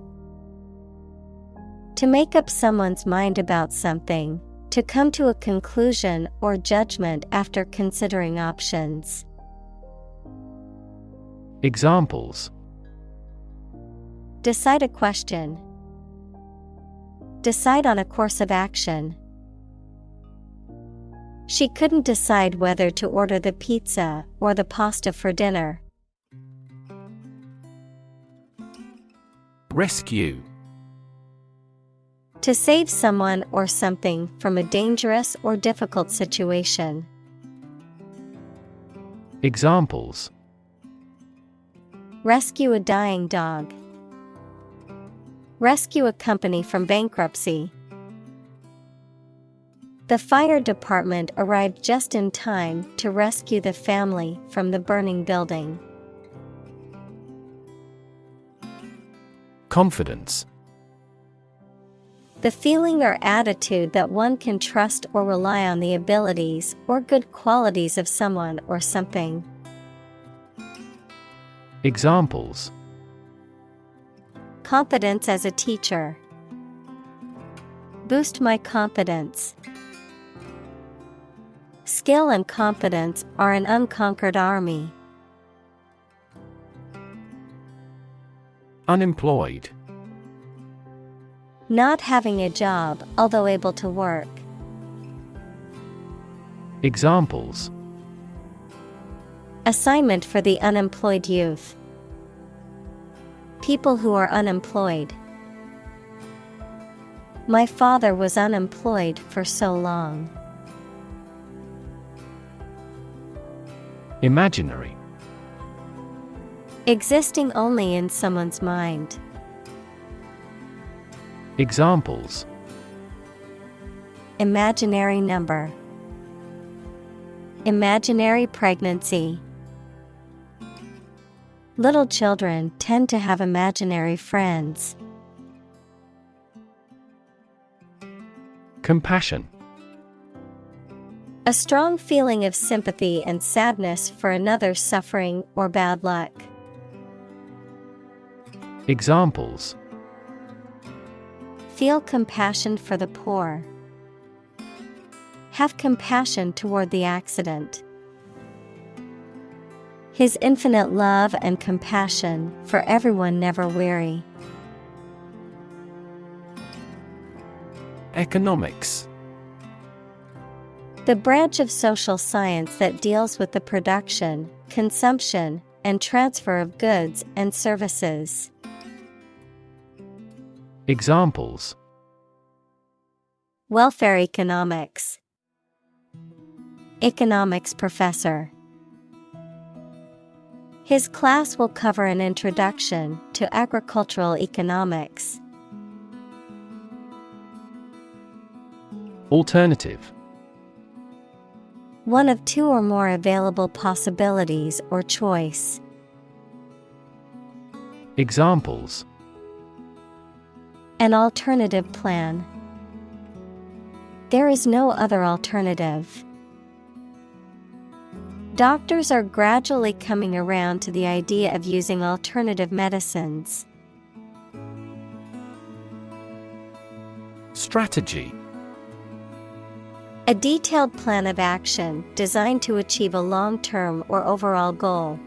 To make up someone's mind about something, to come to a conclusion or judgment after considering options. Examples: Decide a question. Decide on a course of action. She couldn't decide whether to order the pizza or the pasta for dinner. Rescue. To save someone or something from a dangerous or difficult situation. Examples: Rescue a dying dog. Rescue a company from bankruptcy. The fire department arrived just in time to rescue the family from the burning building. Confidence. The feeling or attitude that one can trust or rely on the abilities or good qualities of someone or something. Examples: Confidence as a teacher. Boost my confidence. Skill and confidence are an unconquered army. Unemployed. Not having a job, although able to work. Examples: Assignment for the unemployed youth. People who are unemployed. My father was unemployed for so long. Imaginary. Existing only in someone's mind. Examples: Imaginary number. Imaginary pregnancy. Little children tend to have imaginary friends. Compassion. A strong feeling of sympathy and sadness for another's suffering or bad luck. Examples: Feel compassion for the poor. Have compassion toward the accident. His infinite love and compassion for everyone never weary. Economics. The branch of social science that deals with the production, consumption, and transfer of goods and services. Examples: Welfare economics. Economics professor. His class will cover an introduction to agricultural economics. Alternative. One of two or more available possibilities or choice. Examples: An alternative plan. There is no other alternative. Doctors are gradually coming around to the idea of using alternative medicines. Strategy. A detailed plan of action designed to achieve a long-term or overall goal.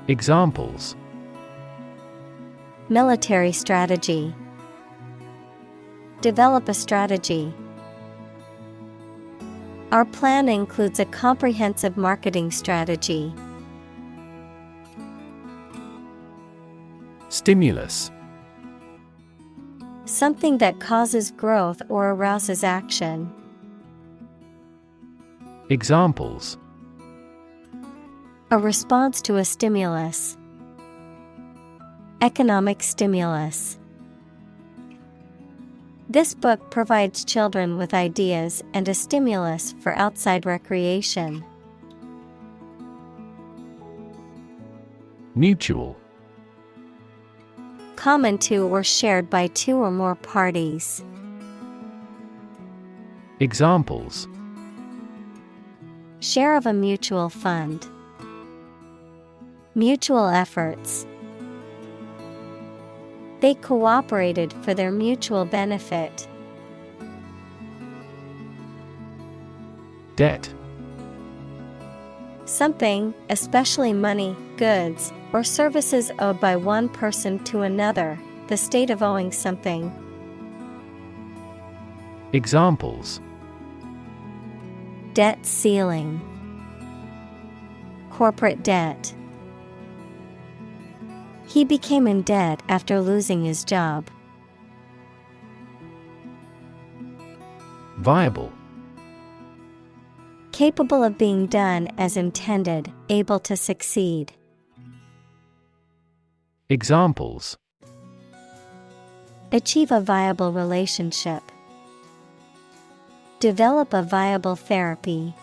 Examples: Military strategy. Develop a strategy. Our plan includes a comprehensive marketing strategy. Stimulus. Something that causes growth or arouses action. Examples: A response to a stimulus. Economic stimulus. This book provides children with ideas and a stimulus for outside recreation. Mutual. Common to or shared by two or more parties. Examples: Share of a mutual fund. Mutual efforts. They cooperated for their mutual benefit. Debt. Something, especially money, goods, or services owed by one person to another, the state of owing something. Examples: Debt ceiling. Corporate debt. He became in debt after losing his job. Viable. Capable of being done as intended, able to succeed. Examples: Achieve a viable relationship. Develop a viable therapy.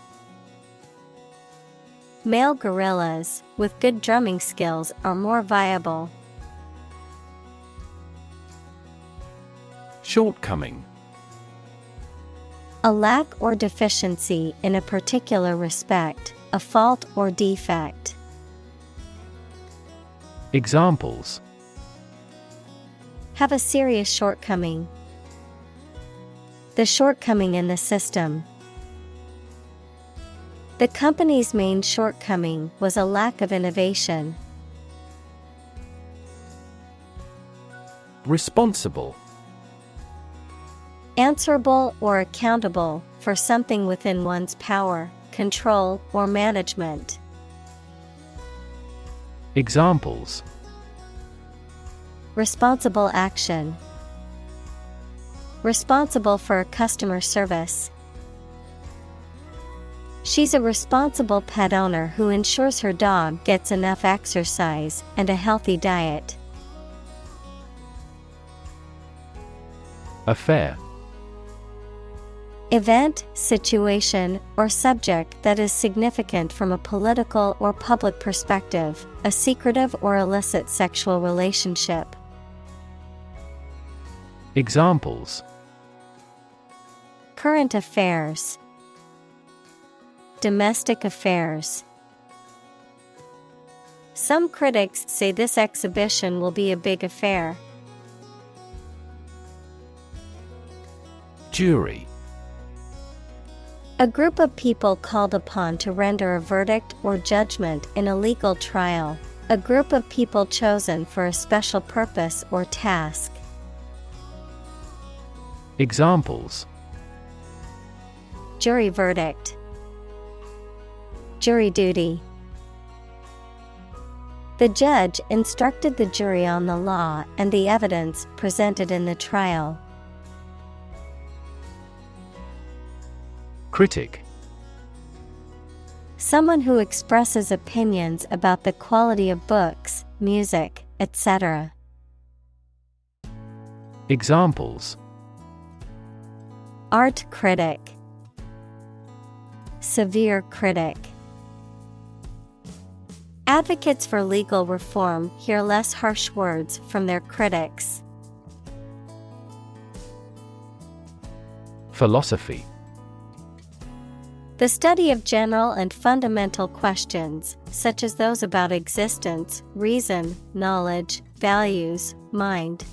Male gorillas with good drumming skills are more viable. Shortcoming. A lack or deficiency in a particular respect, a fault or defect. Examples: Have a serious shortcoming. The shortcoming in the system. The company's main shortcoming was a lack of innovation. Responsible. Answerable or accountable for something within one's power, control, or management. Examples: Responsible action. Responsible for customer service. She's a responsible pet owner who ensures her dog gets enough exercise and a healthy diet. Affair. Event, situation, or subject that is significant from a political or public perspective, a secretive or illicit sexual relationship. Examples: Current affairs. Domestic affairs. Some critics say this exhibition will be a big affair. Jury. A group of people called upon to render a verdict or judgment in a legal trial. A group of people chosen for a special purpose or task. Examples: Jury verdict. Jury duty. The judge instructed the jury on the law and the evidence presented in the trial. Critic. Someone who expresses opinions about the quality of books, music, etc. Examples: Art critic. Severe critic. Advocates for legal reform hear less harsh words from their critics. Philosophy. The study of general and fundamental questions, such as those about existence, reason, knowledge, values, mind.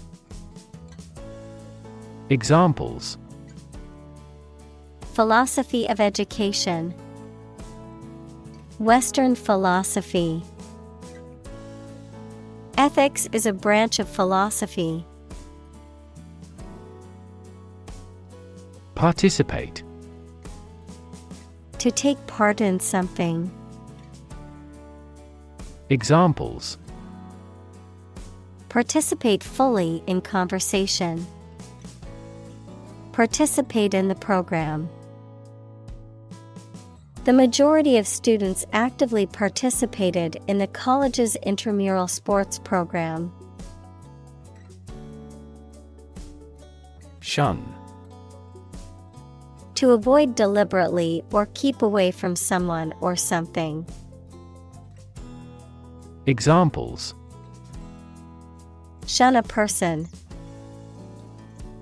Examples: Philosophy of education. Western philosophy. Ethics is a branch of philosophy. Participate. To take part in something. Examples: Participate fully in conversation. Participate in the program. The majority of students actively participated in the college's intramural sports program. Shun. To avoid deliberately or keep away from someone or something. Examples: Shun a person.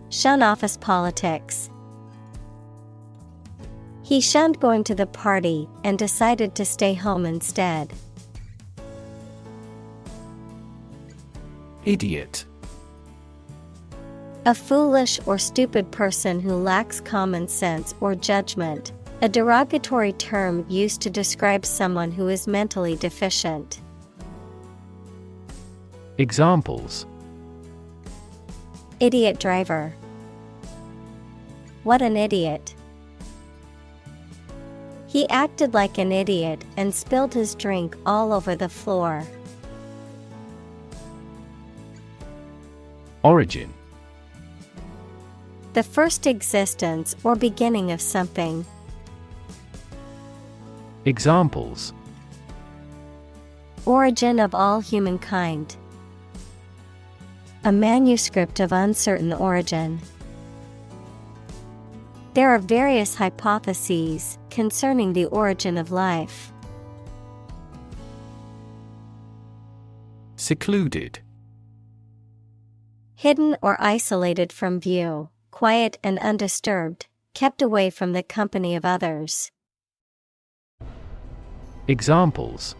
Shun office politics. He shunned going to the party and decided to stay home instead. Idiot. A foolish or stupid person who lacks common sense or judgment, a derogatory term used to describe someone who is mentally deficient. Examples: Idiot driver. What an idiot. He acted like an idiot and spilled his drink all over the floor. Origin. The first existence or beginning of something. Examples: Origin of all humankind. A manuscript of uncertain origin. There are various hypotheses concerning the origin of life. Secluded. Hidden or isolated from view, quiet and undisturbed, kept away from the company of others. Examples: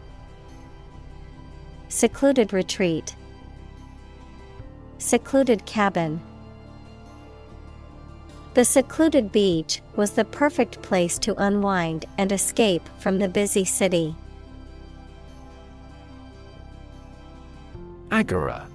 Secluded retreat. Secluded cabin. The secluded beach was the perfect place to unwind and escape from the busy city. Agora.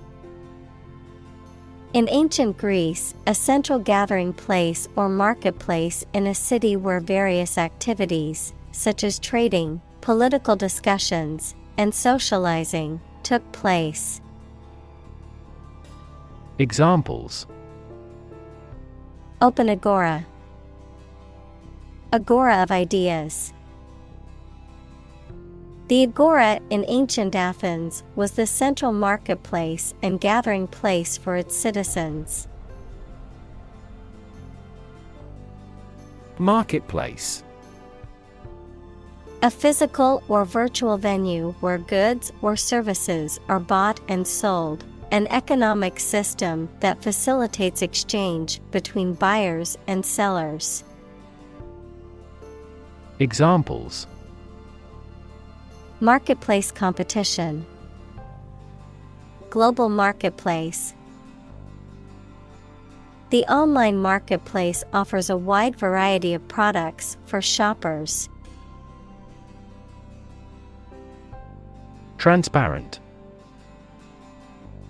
In ancient Greece, a central gathering place or marketplace in a city where various activities, such as trading, political discussions, and socializing, took place. Examples: Open agora. Agora of ideas. The agora in ancient Athens was the central marketplace and gathering place for its citizens. Marketplace. A physical or virtual venue where goods or services are bought and sold, an economic system that facilitates exchange between buyers and sellers. Examples: Marketplace competition. Global marketplace. The online marketplace offers a wide variety of products for shoppers. Transparent.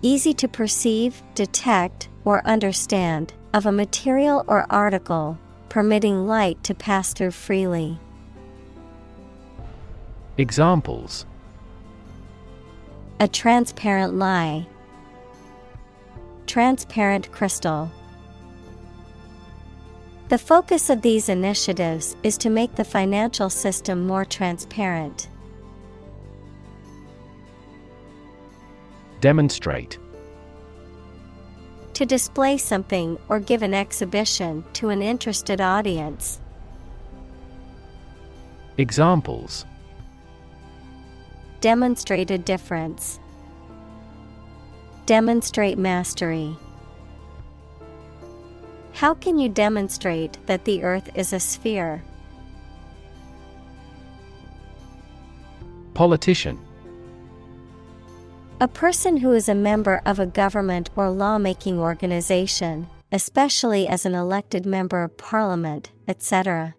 Easy to perceive, detect, or understand, of a material or article, permitting light to pass through freely. Examples: A transparent lie. Transparent crystal. The focus of these initiatives is to make the financial system more transparent. Demonstrate. To display something or give an exhibition to an interested audience. Examples: Demonstrate a difference. Demonstrate mastery. How can you demonstrate that the Earth is a sphere? Politician. A person who is a member of a government or lawmaking organization, especially as an elected member of parliament, etc.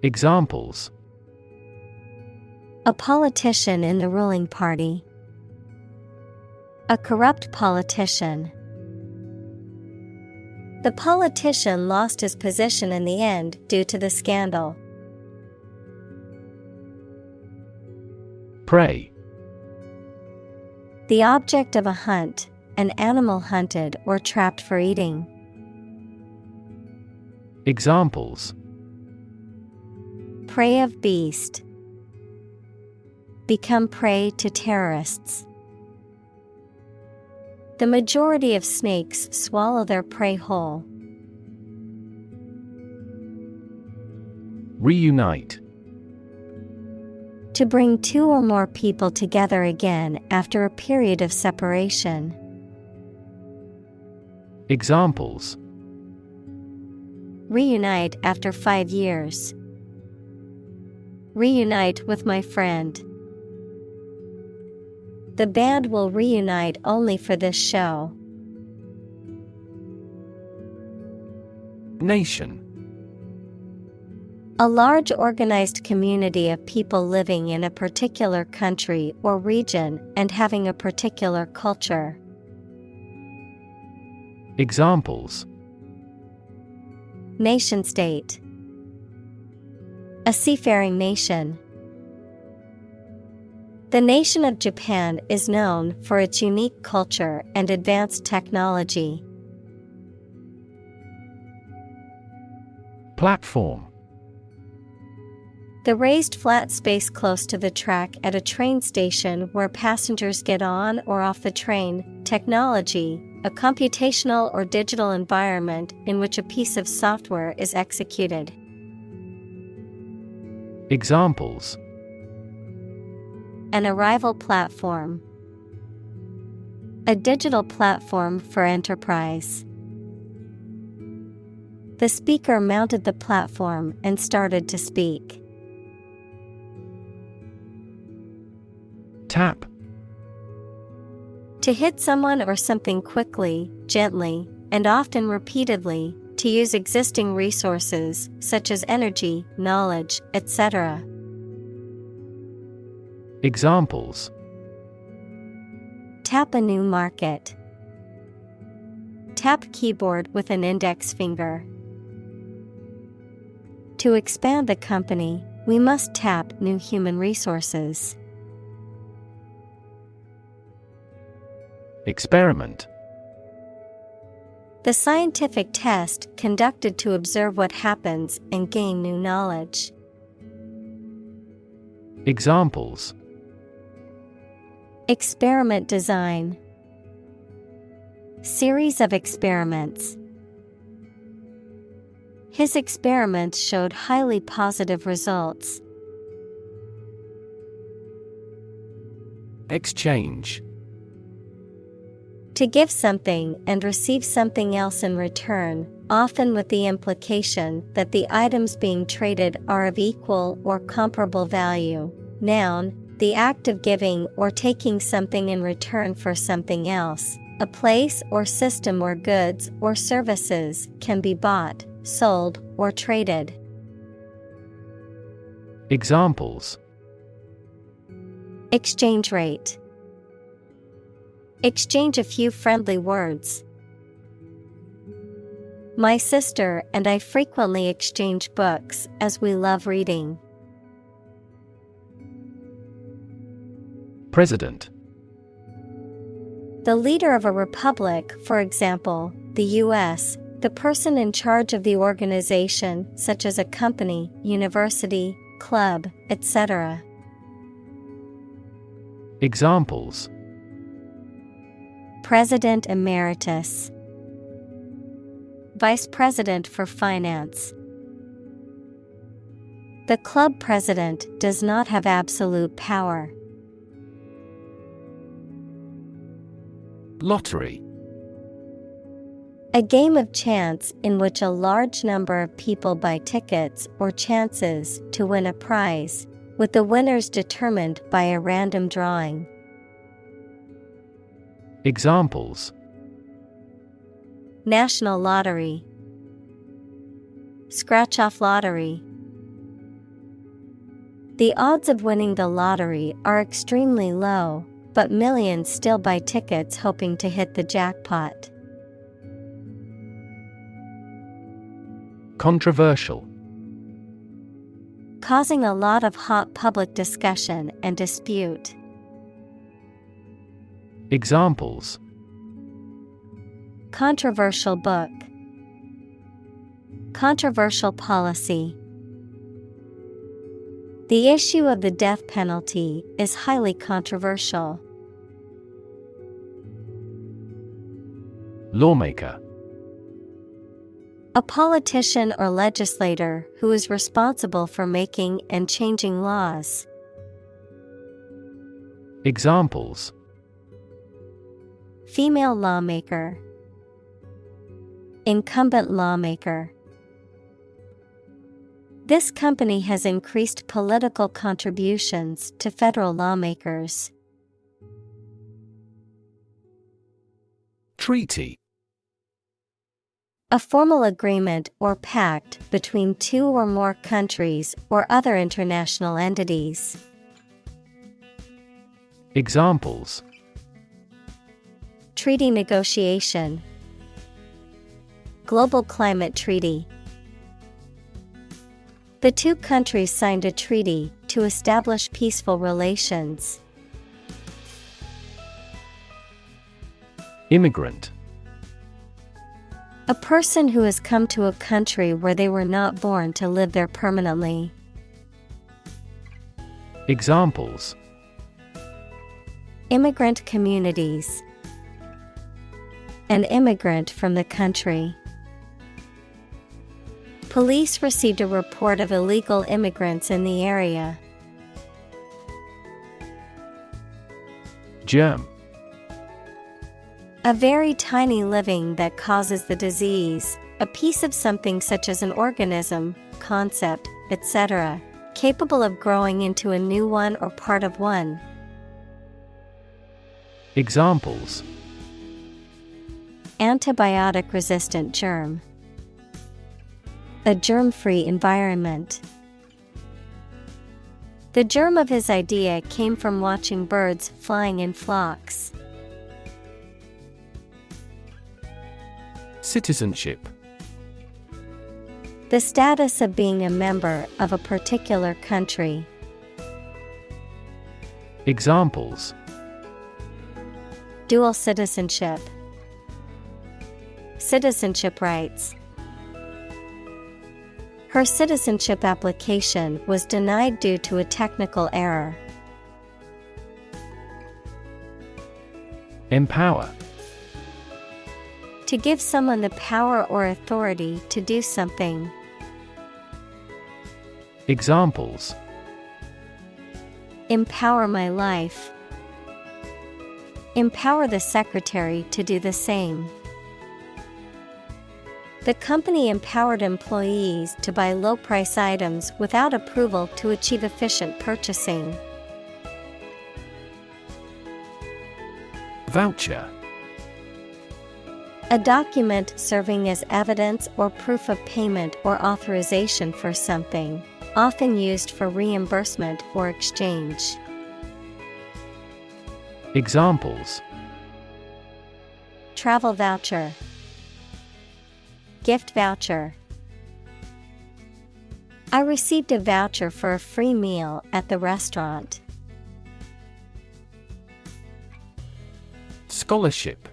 Examples: a politician in the ruling party, a corrupt politician. The politician lost his position in the end due to the scandal. Prey. The object of a hunt, an animal hunted or trapped for eating. Examples: prey of beast, become prey to terrorists. The majority of snakes swallow their prey whole. Reunite. To bring two or more people together again after a period of separation. Examples: reunite after 5 years. Reunite with my friend. The band will reunite only for this show. Nation. A large organized community of people living in a particular country or region and having a particular culture. Examples: nation state. A seafaring nation. The nation of Japan is known for its unique culture and advanced technology. Platform. The raised flat space close to the track at a train station where passengers get on or off the train. Technology, a computational or digital environment in which a piece of software is executed. Examples: an arrival platform. A digital platform for enterprise. The speaker mounted the platform and started to speak. Tap. To hit someone or something quickly, gently, and often repeatedly, to use existing resources such as energy, knowledge, etc. Examples: tap a new market. Tap keyboard with an index finger. To expand the company, we must tap new human resources. Experiment. The scientific test conducted to observe what happens and gain new knowledge. Examples: experiment design. Series of experiments. His experiments showed highly positive results. Exchange. To give something and receive something else in return, often with the implication that the items being traded are of equal or comparable value. Noun, the act of giving or taking something in return for something else. A place or system where goods or services can be bought, sold, or traded. Examples: exchange rate. Exchange a few friendly words. My sister and I frequently exchange books as we love reading. President. The leader of a republic, for example, the U.S., the person in charge of the organization, such as a company, university, club, etc. Examples: President Emeritus. Vice President for Finance. The club president does not have absolute power. Lottery. A game of chance in which a large number of people buy tickets or chances to win a prize, with the winners determined by a random drawing. Examples: National lottery, scratch-off lottery. The odds of winning the lottery are extremely low, but millions still buy tickets hoping to hit the jackpot. Controversial. Causing a lot of hot public discussion and dispute. Examples: Controversial book, controversial policy. The issue of the death penalty is highly controversial. Lawmaker. A politician or legislator who is responsible for making and changing laws. Examples: Female lawmaker, incumbent lawmaker. This company has increased political contributions to federal lawmakers. Treaty. A formal agreement or pact between two or more countries or other international entities. Examples: Treaty negotiation, global climate treaty. The two countries signed a treaty to establish peaceful relations. Immigrant. A person who has come to a country where they were not born to live there permanently. Examples: Immigrant communities. An immigrant from the country. Police received a report of illegal immigrants in the area. Germ. A very tiny living that causes the disease, a piece of something such as an organism, concept, etc., capable of growing into a new one or part of one. Examples: Antibiotic-resistant germ. A germ-free environment. The germ of his idea came from watching birds flying in flocks. Citizenship. The status of being a member of a particular country. Examples: Dual citizenship. Citizenship rights. Her citizenship application was denied due to a technical error. Empower. To give someone the power or authority to do something. Examples: Empower my life. Empower the secretary to do the same. The company empowered employees to buy low-price items without approval to achieve efficient purchasing. Voucher. A document serving as evidence or proof of payment or authorization for something, often used for reimbursement or exchange. Examples: Travel voucher. Gift voucher. I received a voucher for a free meal at the restaurant. Scholarship.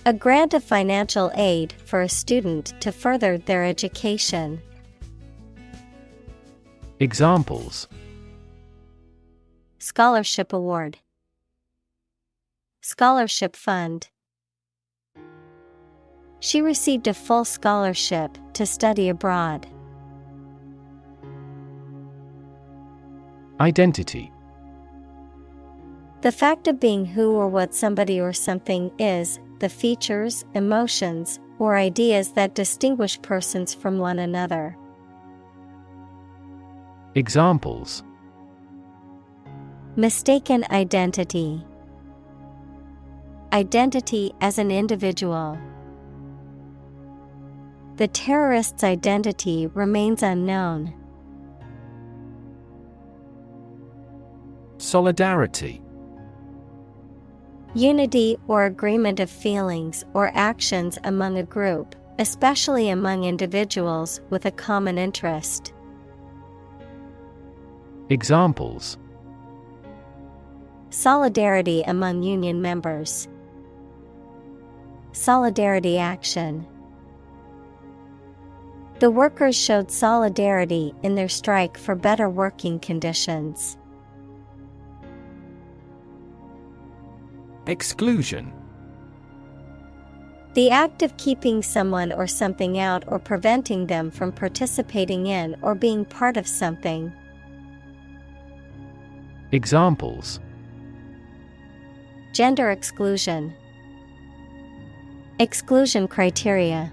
A grant of financial aid for a student to further their education. Examples: Scholarship award. Scholarship fund. She received a full scholarship to study abroad. Identity. The fact of being who or what somebody or something is, the features, emotions, or ideas that distinguish persons from one another. Examples: mistaken identity, identity as an individual. The terrorist's identity remains unknown. Solidarity. Unity or agreement of feelings or actions among a group, especially among individuals with a common interest. Examples: solidarity among union members, solidarity action. The workers showed solidarity in their strike for better working conditions. Exclusion. The act of keeping someone or something out or preventing them from participating in or being part of something. Examples: gender exclusion, exclusion criteria.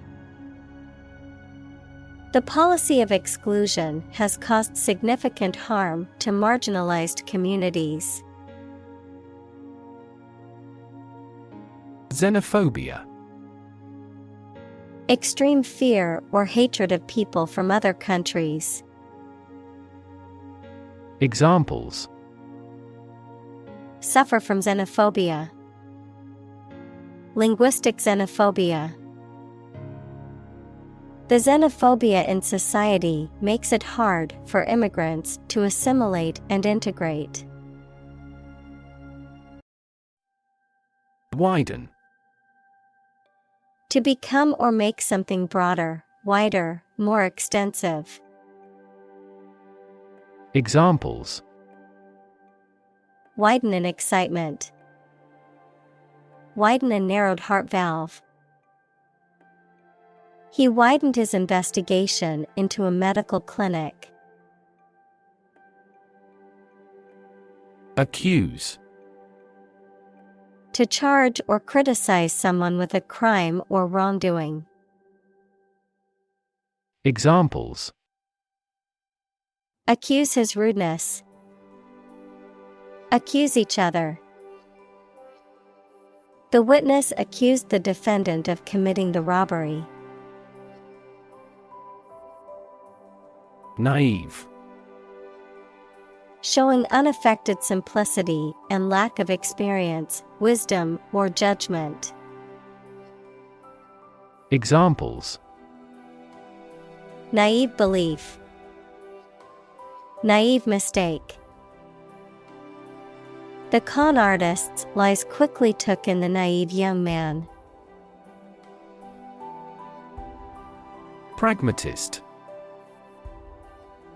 The policy of exclusion has caused significant harm to marginalized communities. Xenophobia. Extreme fear or hatred of people from other countries. Examples: suffer from xenophobia, linguistic xenophobia. The xenophobia in society makes it hard for immigrants to assimilate and integrate. Widen. To become or make something broader, wider, more extensive. Examples: widen in excitement, widen a narrowed heart valve. He widened his investigation into a medical clinic. Accuse. To charge or criticize someone with a crime or wrongdoing. Examples: accuse his rudeness, accuse each other. The witness accused the defendant of committing the robbery. Naive. Showing unaffected simplicity and lack of experience, wisdom, or judgment. Examples: naive belief, naive mistake. The con artist's lies quickly took in the naive young man. Pragmatist.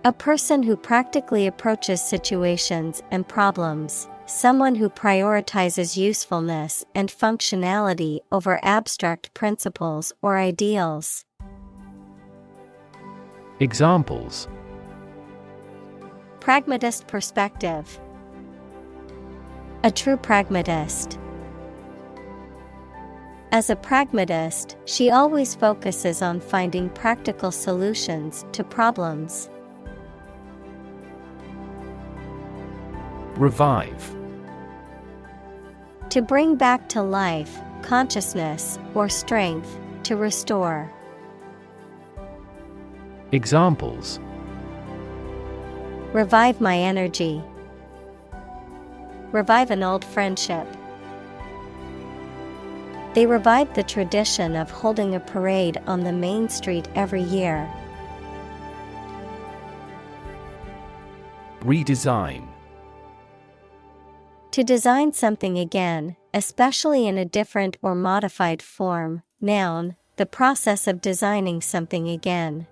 A person who practically approaches situations and problems, someone who prioritizes usefulness and functionality over abstract principles or ideals. Examples: pragmatist perspective, a true pragmatist. As a pragmatist, she always focuses on finding practical solutions to problems. Revive. To bring back to life, consciousness, or strength, to restore. Examples: revive my energy, revive an old friendship. They revived the tradition of holding a parade on the main street every year. Redesign. To design something again, especially in a different or modified form. Noun, the process of designing something again.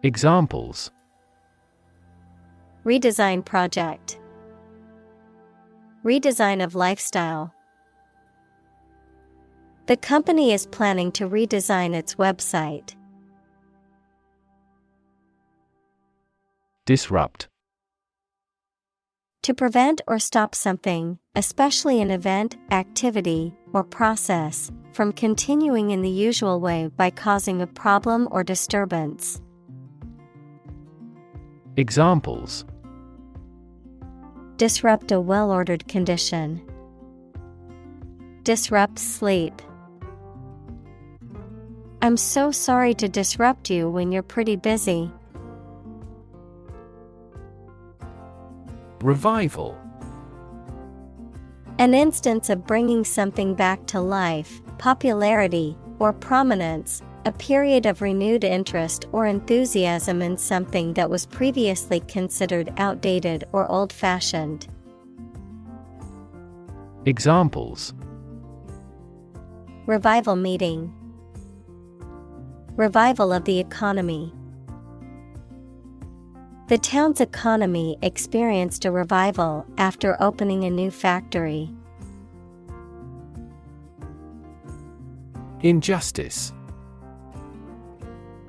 Examples: redesign project, redesign of lifestyle. The company is planning to redesign its website. Disrupt. To prevent or stop something, especially an event, activity, or process, from continuing in the usual way by causing a problem or disturbance. Examples: disrupt a well-ordered condition. Disrupt sleep. I'm so sorry to disrupt you when you're pretty busy. Revival. An instance of bringing something back to life, popularity, or prominence, a period of renewed interest or enthusiasm in something that was previously considered outdated or old-fashioned. Examples: revival meeting. Revival of the economy. The town's economy experienced a revival after opening a new factory. Injustice.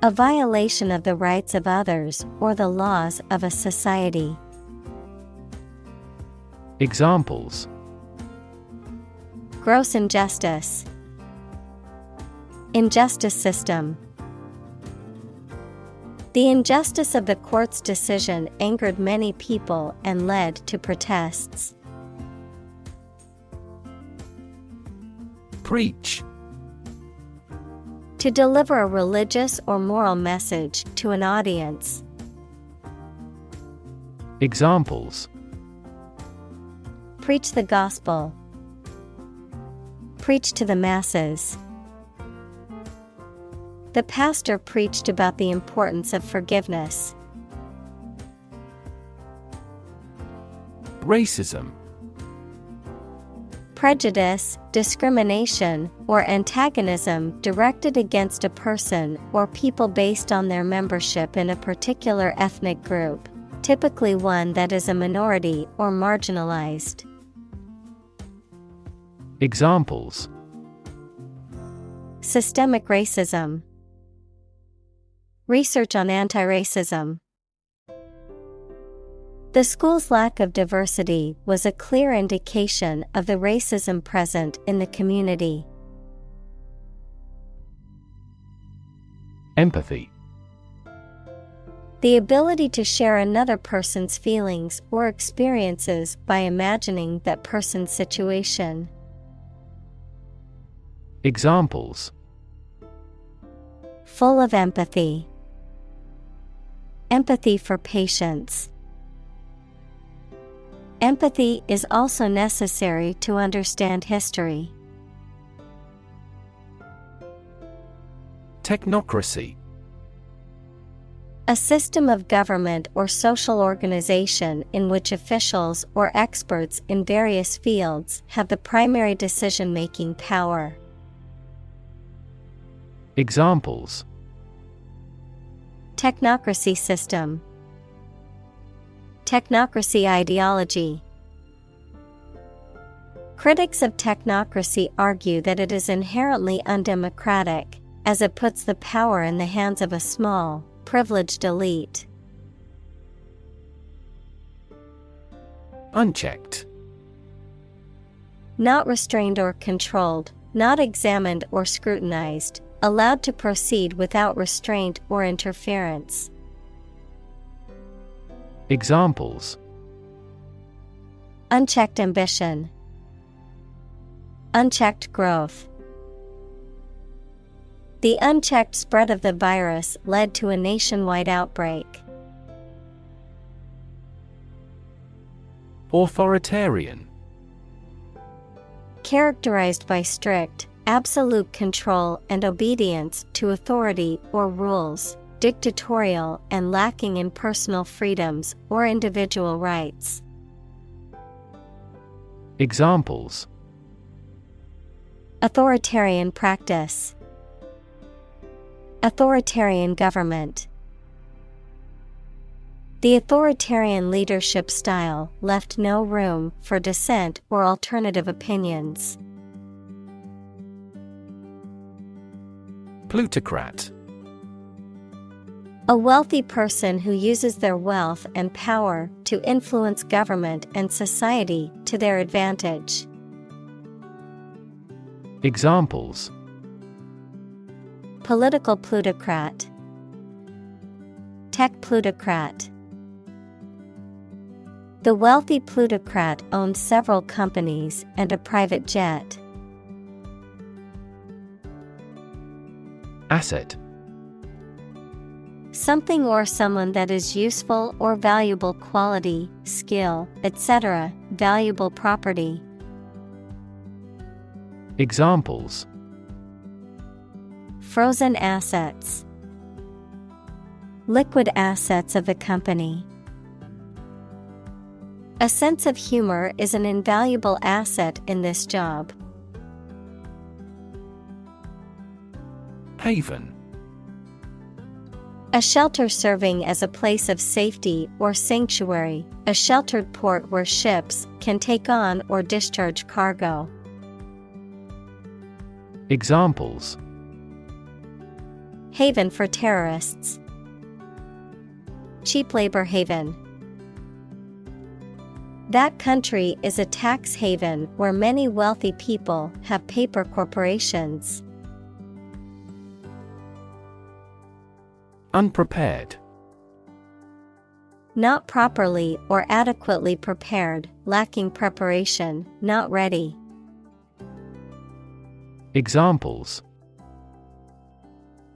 A violation of the rights of others or the laws of a society. Examples: gross injustice. Injustice system. The injustice of the court's decision angered many people and led to protests. Preach. To deliver a religious or moral message to an audience. Examples: preach the gospel. Preach to the masses. The pastor preached about the importance of forgiveness. Racism. Prejudice, discrimination, or antagonism directed against a person or people based on their membership in a particular ethnic group, typically one that is a minority or marginalized. Examples: systemic racism. Research on anti-racism. The school's lack of diversity was a clear indication of the racism present in the community. Empathy. The ability to share another person's feelings or experiences by imagining that person's situation. Examples: full of empathy. Empathy for patients. Empathy is also necessary to understand history. Technocracy. A system of government or social organization in which officials or experts in various fields have the primary decision-making power. Examples: technocracy system. Technocracy ideology. Critics of technocracy argue that it is inherently undemocratic, as it puts the power in the hands of a small, privileged elite. Unchecked. Not restrained or controlled, not examined or scrutinized, allowed to proceed without restraint or interference. Examples: unchecked ambition. Unchecked growth. The unchecked spread of the virus led to a nationwide outbreak. Authoritarian. Characterized by strict, absolute control and obedience to authority or rules, dictatorial and lacking in personal freedoms or individual rights. Examples: authoritarian practice. Authoritarian government. The authoritarian leadership style left no room for dissent or alternative opinions. Plutocrat. A wealthy person who uses their wealth and power to influence government and society to their advantage. Examples: political plutocrat. Tech plutocrat. The wealthy plutocrat owned several companies and a private jet. Asset. Something or someone that is useful or valuable quality, skill, etc., valuable property. Examples: Frozen assets. Liquid assets of the company. A sense of humor is an invaluable asset in this job. Haven. A shelter serving as a place of safety or sanctuary, a sheltered port where ships can take on or discharge cargo. Examples: Haven for terrorists. Cheap labor haven. That country is a tax haven where many wealthy people have paper corporations. Unprepared. Not properly or adequately prepared, lacking preparation, not ready. Examples: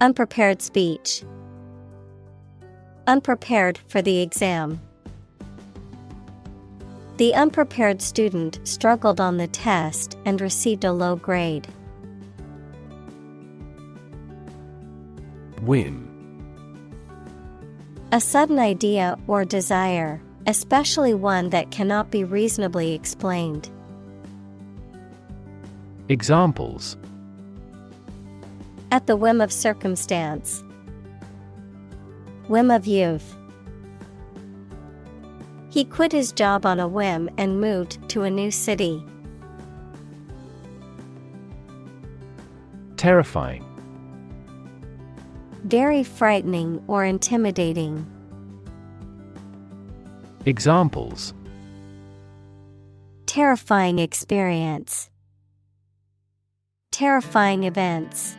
Unprepared speech. Unprepared for the exam. The unprepared student struggled on the test and received a low grade. Whim. A sudden idea or desire, especially one that cannot be reasonably explained. Examples: At the whim of circumstance. Whim of youth. He quit his job on a whim and moved to a new city. Terrifying. Very frightening or intimidating. Examples: Terrifying experience. Terrifying events.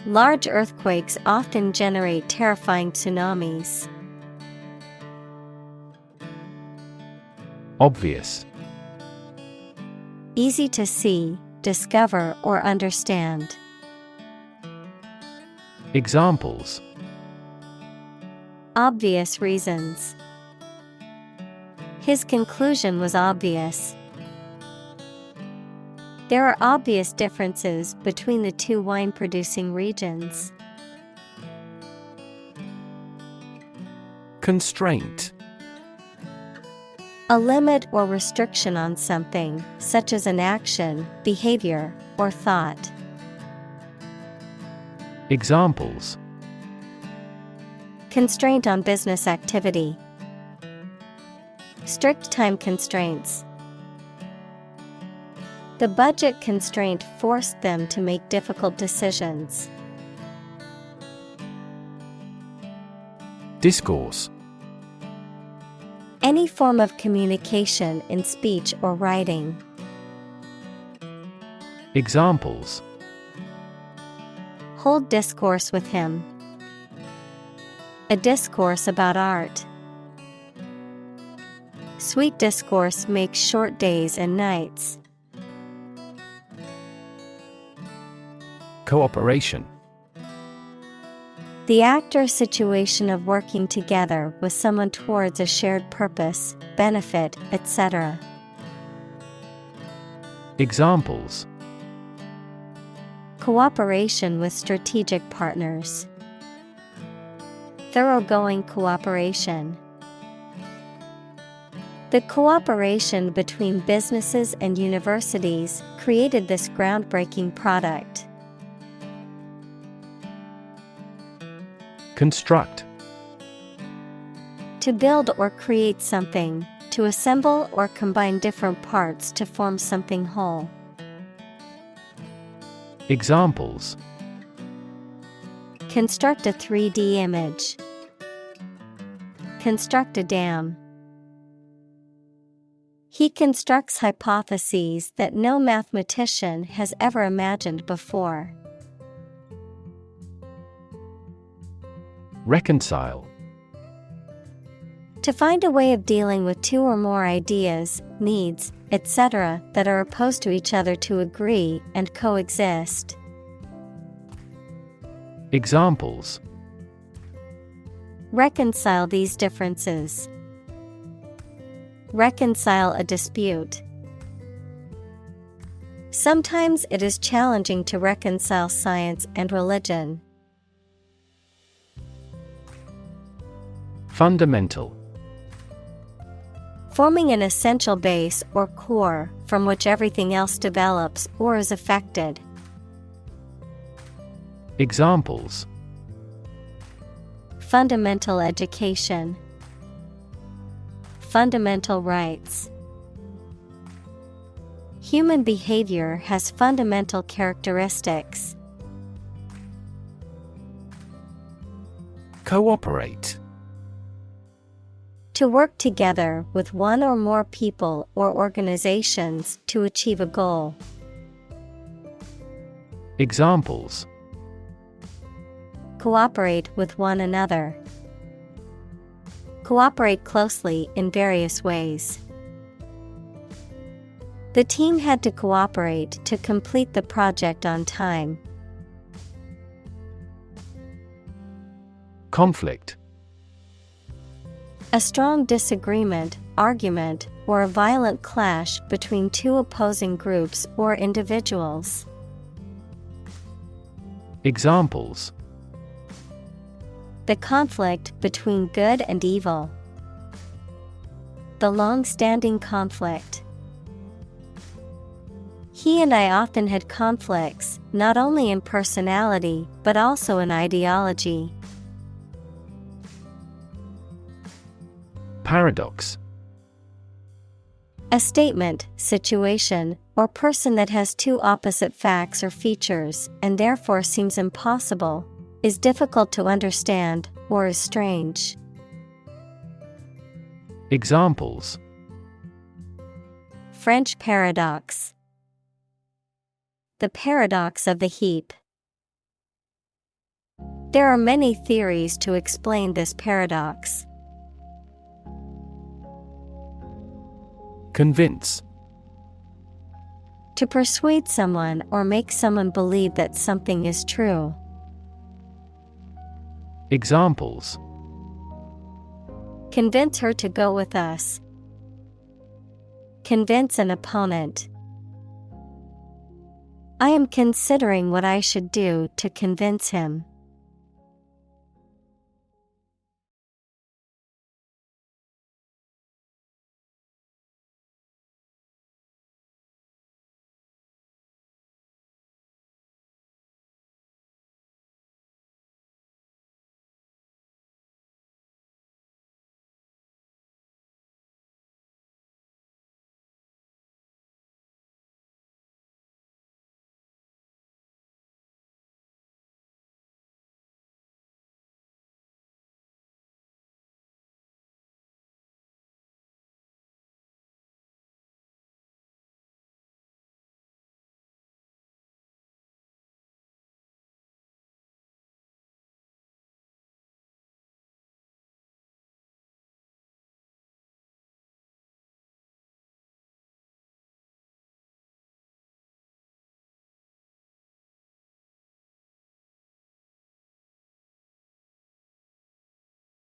Large earthquakes often generate terrifying tsunamis. Obvious. Easy to see, discover, or understand. Examples: Obvious reasons. His conclusion was obvious. There are obvious differences between the two wine-producing regions. Constraint. A limit or restriction on something, such as an action, behavior, or thought. Examples: Constraint on business activity. Strict time constraints. The budget constraint forced them to make difficult decisions. Discourse. Any form of communication in speech or writing. Examples: Hold discourse with him. A discourse about art. Sweet discourse makes short days and nights. Cooperation. The act or situation of working together with someone towards a shared purpose, benefit, etc. Examples: Cooperation with strategic partners. Thoroughgoing cooperation. The cooperation between businesses and universities created this groundbreaking product. Construct. To build or create something, to assemble or combine different parts to form something whole. Examples: Construct a 3D image. Construct a dam. He constructs hypotheses that no mathematician has ever imagined before. Reconcile. To find a way of dealing with two or more ideas, needs, etc., that are opposed to each other to agree and coexist. Examples: Reconcile these differences. Reconcile a dispute. Sometimes it is challenging to reconcile science and religion. Fundamental. Forming an essential base or core from which everything else develops or is affected. Examples: Fundamental education. Fundamental rights. Human behavior has fundamental characteristics. Cooperate. To work together with one or more people or organizations to achieve a goal. Examples: Cooperate with one another. Cooperate closely in various ways. The team had to cooperate to complete the project on time. Conflict. A strong disagreement, argument, or a violent clash between two opposing groups or individuals. Examples: The conflict between good and evil. The long-standing conflict. He and I often had conflicts, not only in personality, but also in ideology. Paradox. A statement, situation, or person that has two opposite facts or features and therefore seems impossible, is difficult to understand, or is strange. Examples: French paradox. The paradox of the heap. There are many theories to explain this paradox. Convince. To persuade someone or make someone believe that something is true. Examples: Convince her to go with us. Convince an opponent. I am considering what I should do to convince him.